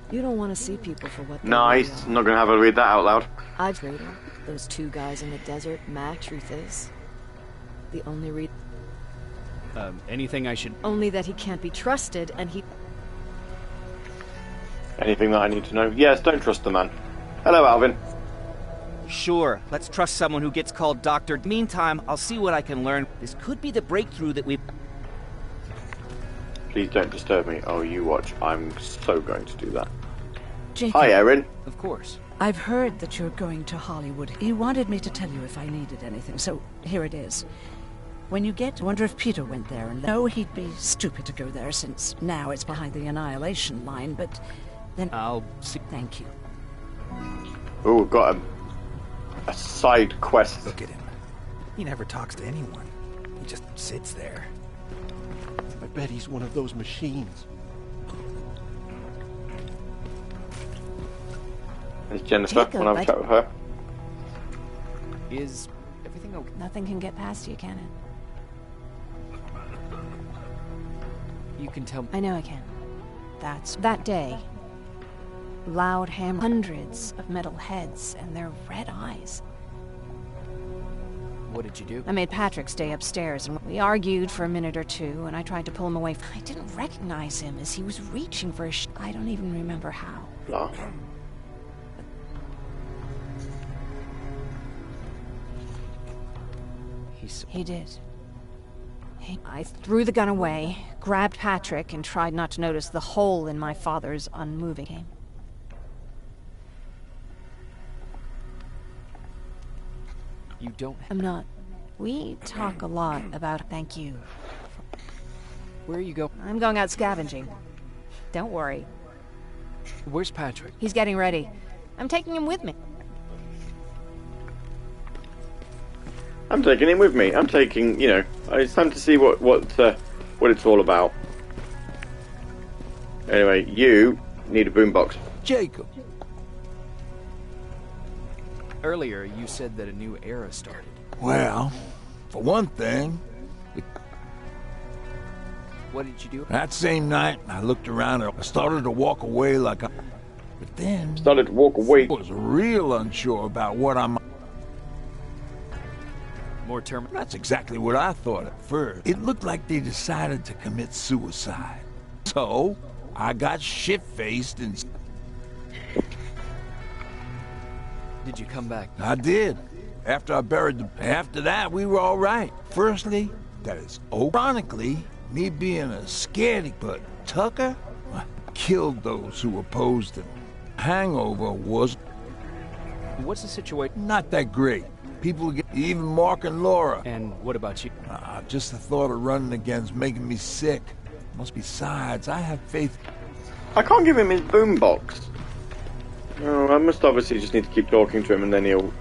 [SPEAKER 2] You don't want to see people for what they
[SPEAKER 1] Nice.
[SPEAKER 2] really are.
[SPEAKER 1] I'm not going to have her read that out loud.
[SPEAKER 2] I traitor. Those two guys in the desert. My truth is... The only
[SPEAKER 3] anything I should...
[SPEAKER 2] Only that he can't be trusted, and he...
[SPEAKER 1] Anything that I need to know? Yes, don't trust the man. Hello, Alvin.
[SPEAKER 13] Sure, let's trust someone who gets called doctor. Meantime, I'll see what I can learn. This could be the breakthrough that we...
[SPEAKER 1] Please don't disturb me. Oh, you watch. I'm so going to do that.
[SPEAKER 10] Jacob.
[SPEAKER 1] Hi, Erin.
[SPEAKER 3] Of course.
[SPEAKER 10] I've heard that you're going to Hollywood. He wanted me to tell you if I needed anything, so here it is. When you get, I wonder if Peter went there, and no, he'd be stupid to go there since now it's behind the annihilation line, but then
[SPEAKER 3] I'll see.
[SPEAKER 10] Thank you.
[SPEAKER 1] Oh, we've got a side quest.
[SPEAKER 16] Look at him. He never talks to anyone. He just sits there.
[SPEAKER 8] I bet he's one of those machines.
[SPEAKER 1] There's Jennifer. Wanna have a chat with her?
[SPEAKER 3] Is everything okay?
[SPEAKER 5] Nothing can get past you, can it?
[SPEAKER 3] You can tell me.
[SPEAKER 5] I know I can. That's that day. Loud hammer, hundreds of metal heads and their red eyes.
[SPEAKER 3] What did you do?
[SPEAKER 5] I made Patrick stay upstairs, and we argued for a minute or two, and I tried to pull him away. I didn't recognize him as he was reaching for his I don't even remember how.
[SPEAKER 1] No.
[SPEAKER 5] He did. I threw the gun away, grabbed Patrick, and tried not to notice the hole in my father's unmoving game.
[SPEAKER 3] You don't.
[SPEAKER 5] I'm not. We talk a lot about thank you.
[SPEAKER 3] Where are you going?
[SPEAKER 5] I'm going out scavenging. Don't worry.
[SPEAKER 3] Where's Patrick?
[SPEAKER 5] He's getting ready. I'm taking him with me.
[SPEAKER 1] I'm taking him with me. I'm taking, you know, it's time to see what it's all about. Anyway, you need a boombox.
[SPEAKER 6] Jacob.
[SPEAKER 3] Earlier, you said that a new era started.
[SPEAKER 6] Well, for one thing...
[SPEAKER 3] What did you do?
[SPEAKER 6] That same night, I looked around and I started to walk away like I... But then...
[SPEAKER 1] Started to walk away.
[SPEAKER 6] I was real unsure about what I'm...
[SPEAKER 3] More Terminator?
[SPEAKER 6] That's exactly what I thought at first. It looked like they decided to commit suicide. So, I got shit-faced and...
[SPEAKER 3] Did you come back?
[SPEAKER 6] I did. After I buried the... After that, we were all right. Firstly, that is... Ironically, me being a scaredy, but Tucker killed those who opposed him. Hangover was...
[SPEAKER 3] What's the situation?
[SPEAKER 6] Not that great. People get... Even Mark and Laura.
[SPEAKER 3] And what about you?
[SPEAKER 6] Just the thought of running again's making me sick. Besides, I have faith...
[SPEAKER 1] I can't give him his boombox. No, I must obviously just need to keep talking to him and then he'll...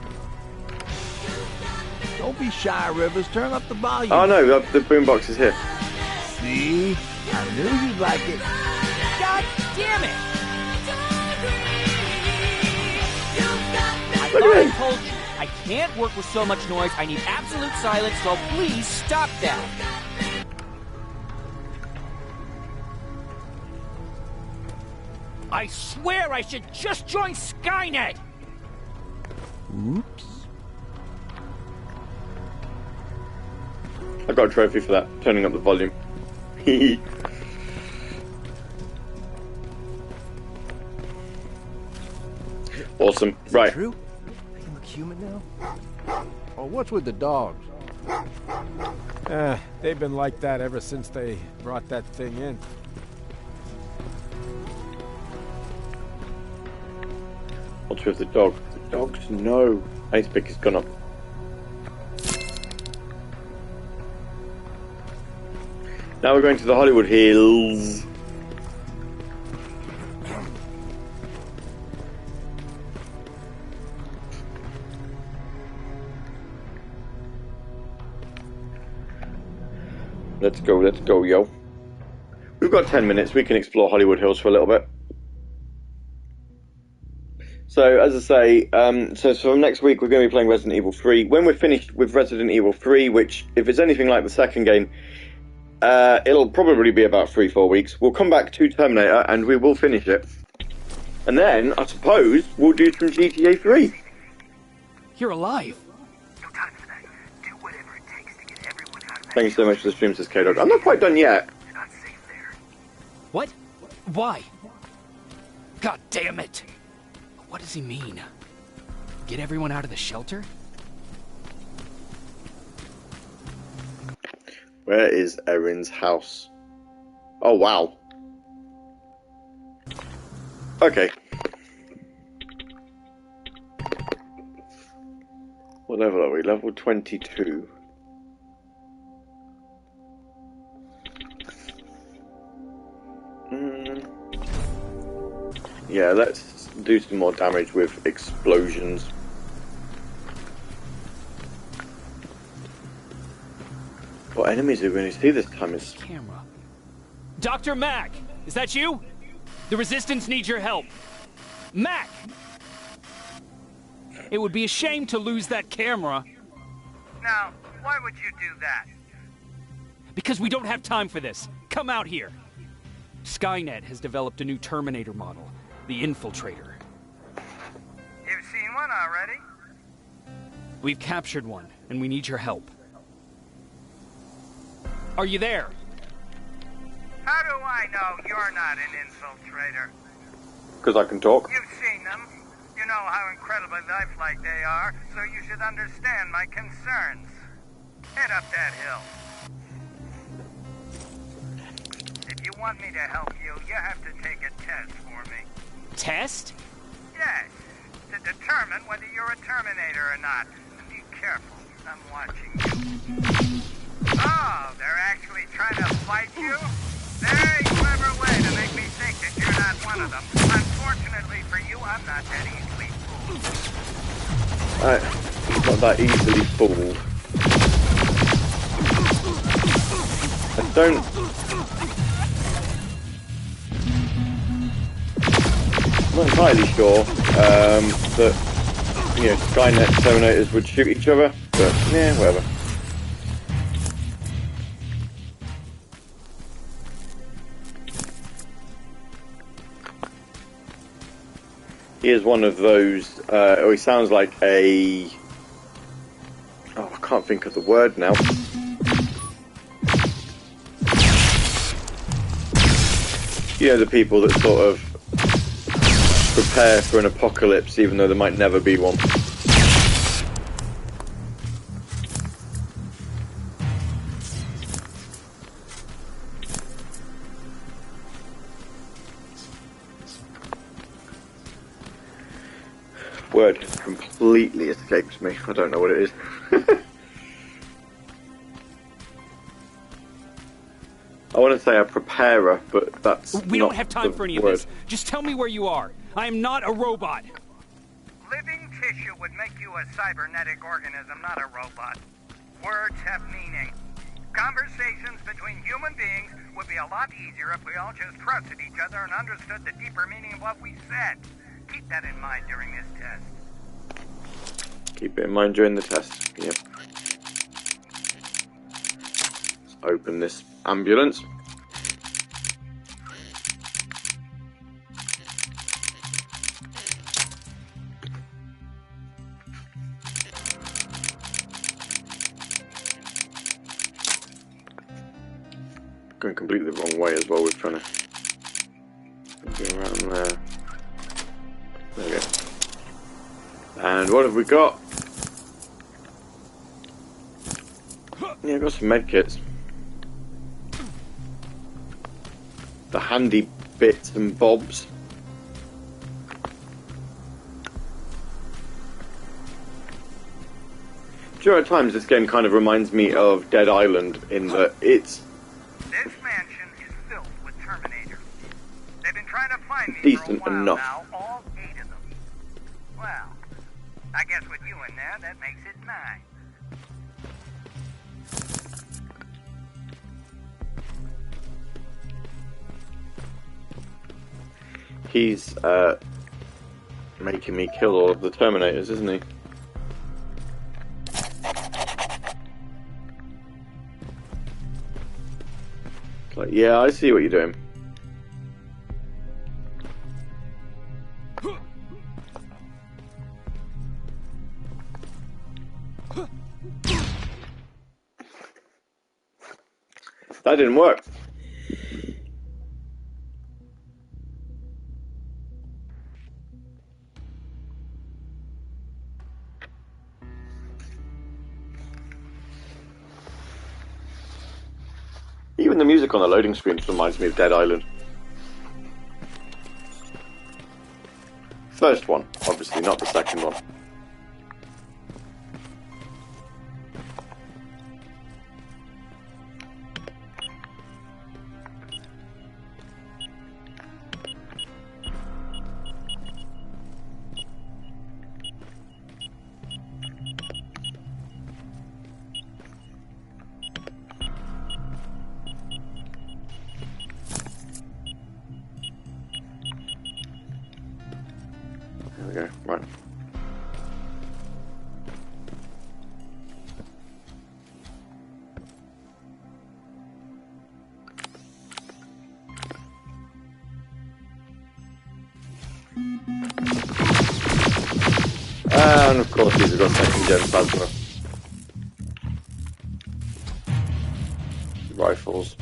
[SPEAKER 6] Don't be shy, Rivers. Turn up the volume.
[SPEAKER 1] Oh no, the boombox is here.
[SPEAKER 6] See? I knew you'd like it.
[SPEAKER 13] God damn it! I
[SPEAKER 1] Look
[SPEAKER 13] thought
[SPEAKER 1] at
[SPEAKER 13] I
[SPEAKER 1] him.
[SPEAKER 13] told you, I can't work with so much noise. I need absolute silence, so please stop that. I swear I should just join Skynet!
[SPEAKER 6] Oops.
[SPEAKER 1] I got a trophy for that, turning up the volume. Awesome. Right.
[SPEAKER 8] True? They look human now? Oh, what's with the dogs? They've been like that ever since they brought that thing in.
[SPEAKER 1] What's with the dog? The dogs? No. I need to pick his gun up. Now we're going to the Hollywood Hills. Let's go, yo. We've got 10 minutes. We can explore Hollywood Hills for a little bit. So, as I say, so from next week we're going to be playing Resident Evil 3. When we're finished with Resident Evil 3, which, if it's anything like the second game, it'll probably be about 3-4 weeks. We'll come back to Terminator and we will finish it. And then, I suppose, we'll do some GTA 3.
[SPEAKER 3] You're alive.
[SPEAKER 15] No time for that. Do whatever it takes to get everyone out of that.
[SPEAKER 1] Thank you so much for the stream, says K-Dog. I'm not quite done yet.
[SPEAKER 15] It's not safe there.
[SPEAKER 3] What? Why? God damn it! What does he mean? Get everyone out of the shelter?
[SPEAKER 1] Where is Erin's house? Oh, wow. Okay. What level are we? Level 22. Yeah, let's do some more damage with explosions. What enemies are we going to see this time? Is
[SPEAKER 3] camera. Dr. Mack, is that you? The Resistance needs your help. Mack! It would be a shame to lose that camera.
[SPEAKER 15] Now, why would you do that?
[SPEAKER 3] Because we don't have time for this. Come out here. Skynet has developed a new Terminator model, the Infiltrator.
[SPEAKER 15] You've seen one already?
[SPEAKER 3] We've captured one, and we need your help. Are you there?
[SPEAKER 15] How do I know you're not an infiltrator?
[SPEAKER 1] because I can talk.
[SPEAKER 15] You've seen them. You know how incredibly lifelike they are, so you should understand my concerns. Head up that hill. If you want me to help you, you have to take a test for me.
[SPEAKER 3] Test?
[SPEAKER 15] Yes, to determine whether you're a Terminator or not. And be careful, I'm watching you. Oh, they're actually trying to fight you? Very clever way to make me think that you're not one of them. Unfortunately for you, I'm not that easily fooled.
[SPEAKER 1] Not that easily fooled. I don't... I'm not entirely sure that, you know, Skynet Terminators would shoot each other, but yeah, whatever. He is one of those, or he sounds like a... Oh, I can't think of the word now. You know, the people that sort of prepare for an apocalypse even though there might never be one. Word completely escapes me. I don't know what it is. I want to say a preparer, but that's
[SPEAKER 3] We don't have time for any of this. Just tell me where you are. I am not a robot.
[SPEAKER 15] Living tissue would make you a cybernetic organism, not a robot. Words have meaning. Conversations between human beings would be a lot easier if we all just trusted each other and understood the deeper meaning of what we said. Keep that in mind during this test.
[SPEAKER 1] Keep it in mind during the test. Yep. Let's open this ambulance. Going completely the wrong way as well. We're trying to go around there. There we go. And what have we got? Yeah, I've got some medkits. The handy bits and bobs. Do you know, at times this game kind of reminds me of Dead Island in that it's...
[SPEAKER 15] This mansion is filled with Terminators. They've been trying to find me
[SPEAKER 1] decent
[SPEAKER 15] for a while
[SPEAKER 1] enough.
[SPEAKER 15] now, all 8 of them. Well, I guess with you in there, that makes it 9.
[SPEAKER 1] He's making me kill all of the Terminators, isn't he? It's like, yeah, I see what you're doing. That didn't work. Even the music on the loading screen reminds me of Dead Island. First one, obviously, not the second one. There we go. Right. And of course these have got second gen plasma rifles.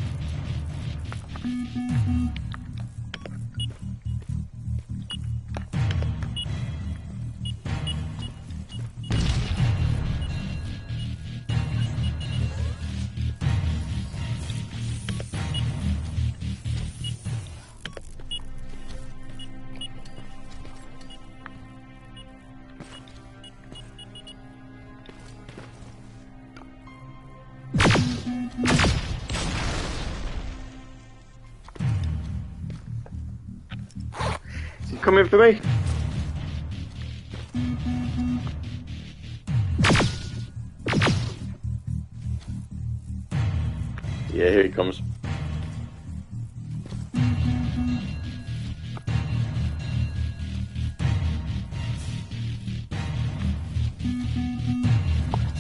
[SPEAKER 1] Coming for me? Yeah, here he comes.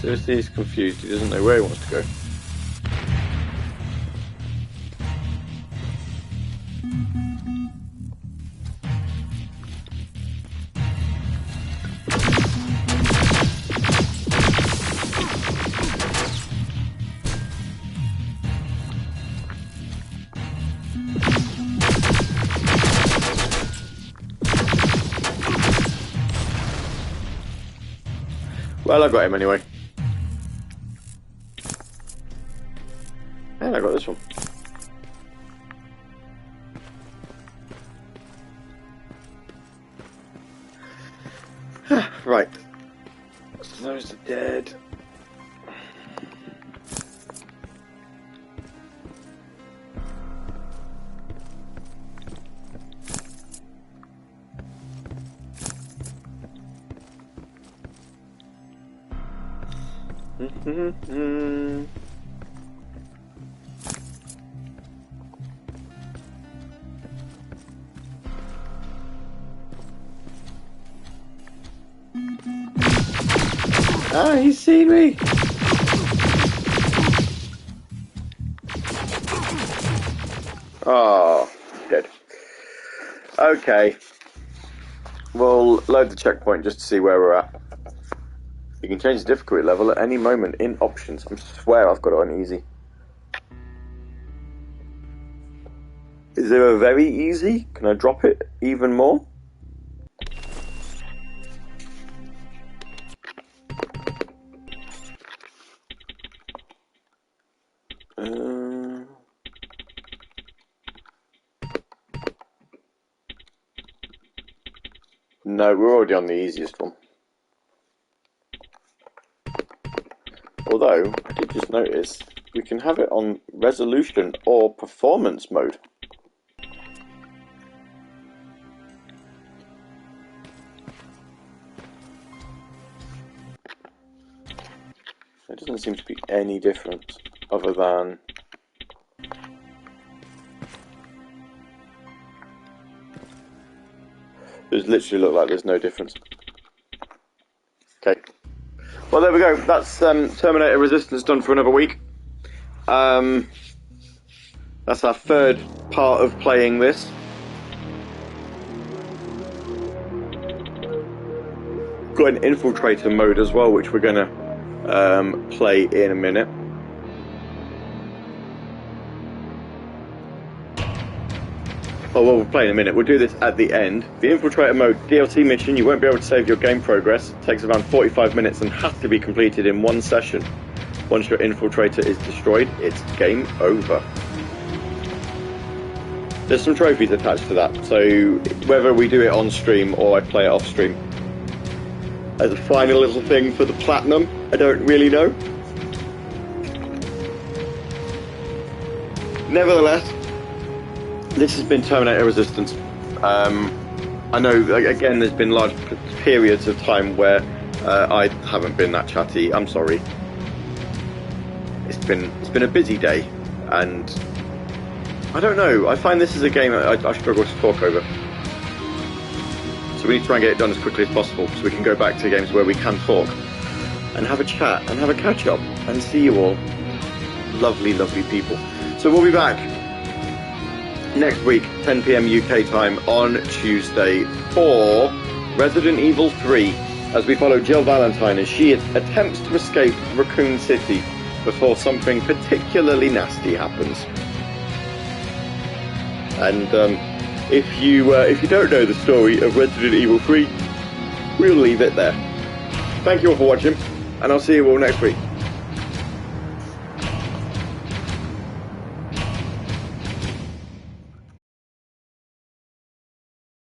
[SPEAKER 1] Seriously, he's confused. He doesn't know where he wants to go. Well, I got him anyway. And I got this one. Right. So those are dead. Ah, he's seen me. Oh, dead. Okay. We'll load the checkpoint just to see where we're at. You can change the difficulty level at any moment in options. I swear I've got it on easy. Is there a very easy? Can I drop it even more? No, we're already on the easiest one. Although, I did just notice, we can have it on resolution or performance mode. There doesn't seem to be any difference other than... It literally look like there's no difference. Okay. Well, there we go. That's Terminator Resistance done for another week. That's our third part of playing this. Got an infiltrator mode as well, which we're going to play in a minute. Oh, well, we'll play in a minute. We'll do this at the end. The Infiltrator mode DLC mission, you won't be able to save your game progress. It takes around 45 minutes and has to be completed in one session. Once your Infiltrator is destroyed, it's game over. There's some trophies attached to that, so whether we do it on stream or I play it off stream. As a final little thing for the Platinum, I don't really know. Nevertheless, this has been Terminator Resistance. I know, again, there's been large periods of time where I haven't been that chatty. I'm sorry. It's been a busy day, and I don't know. I find this is a game I struggle to talk over. So we need to try and get it done as quickly as possible so we can go back to games where we can talk and have a chat and have a catch up and see you all. Lovely, lovely people. So we'll be back next week, 10 PM UK time on Tuesday for Resident Evil 3 as we follow Jill Valentine as she attempts to escape Raccoon City before something particularly nasty happens. And if you don't know the story of Resident Evil 3, we'll leave it there. Thank you all for watching, and I'll see you all next week.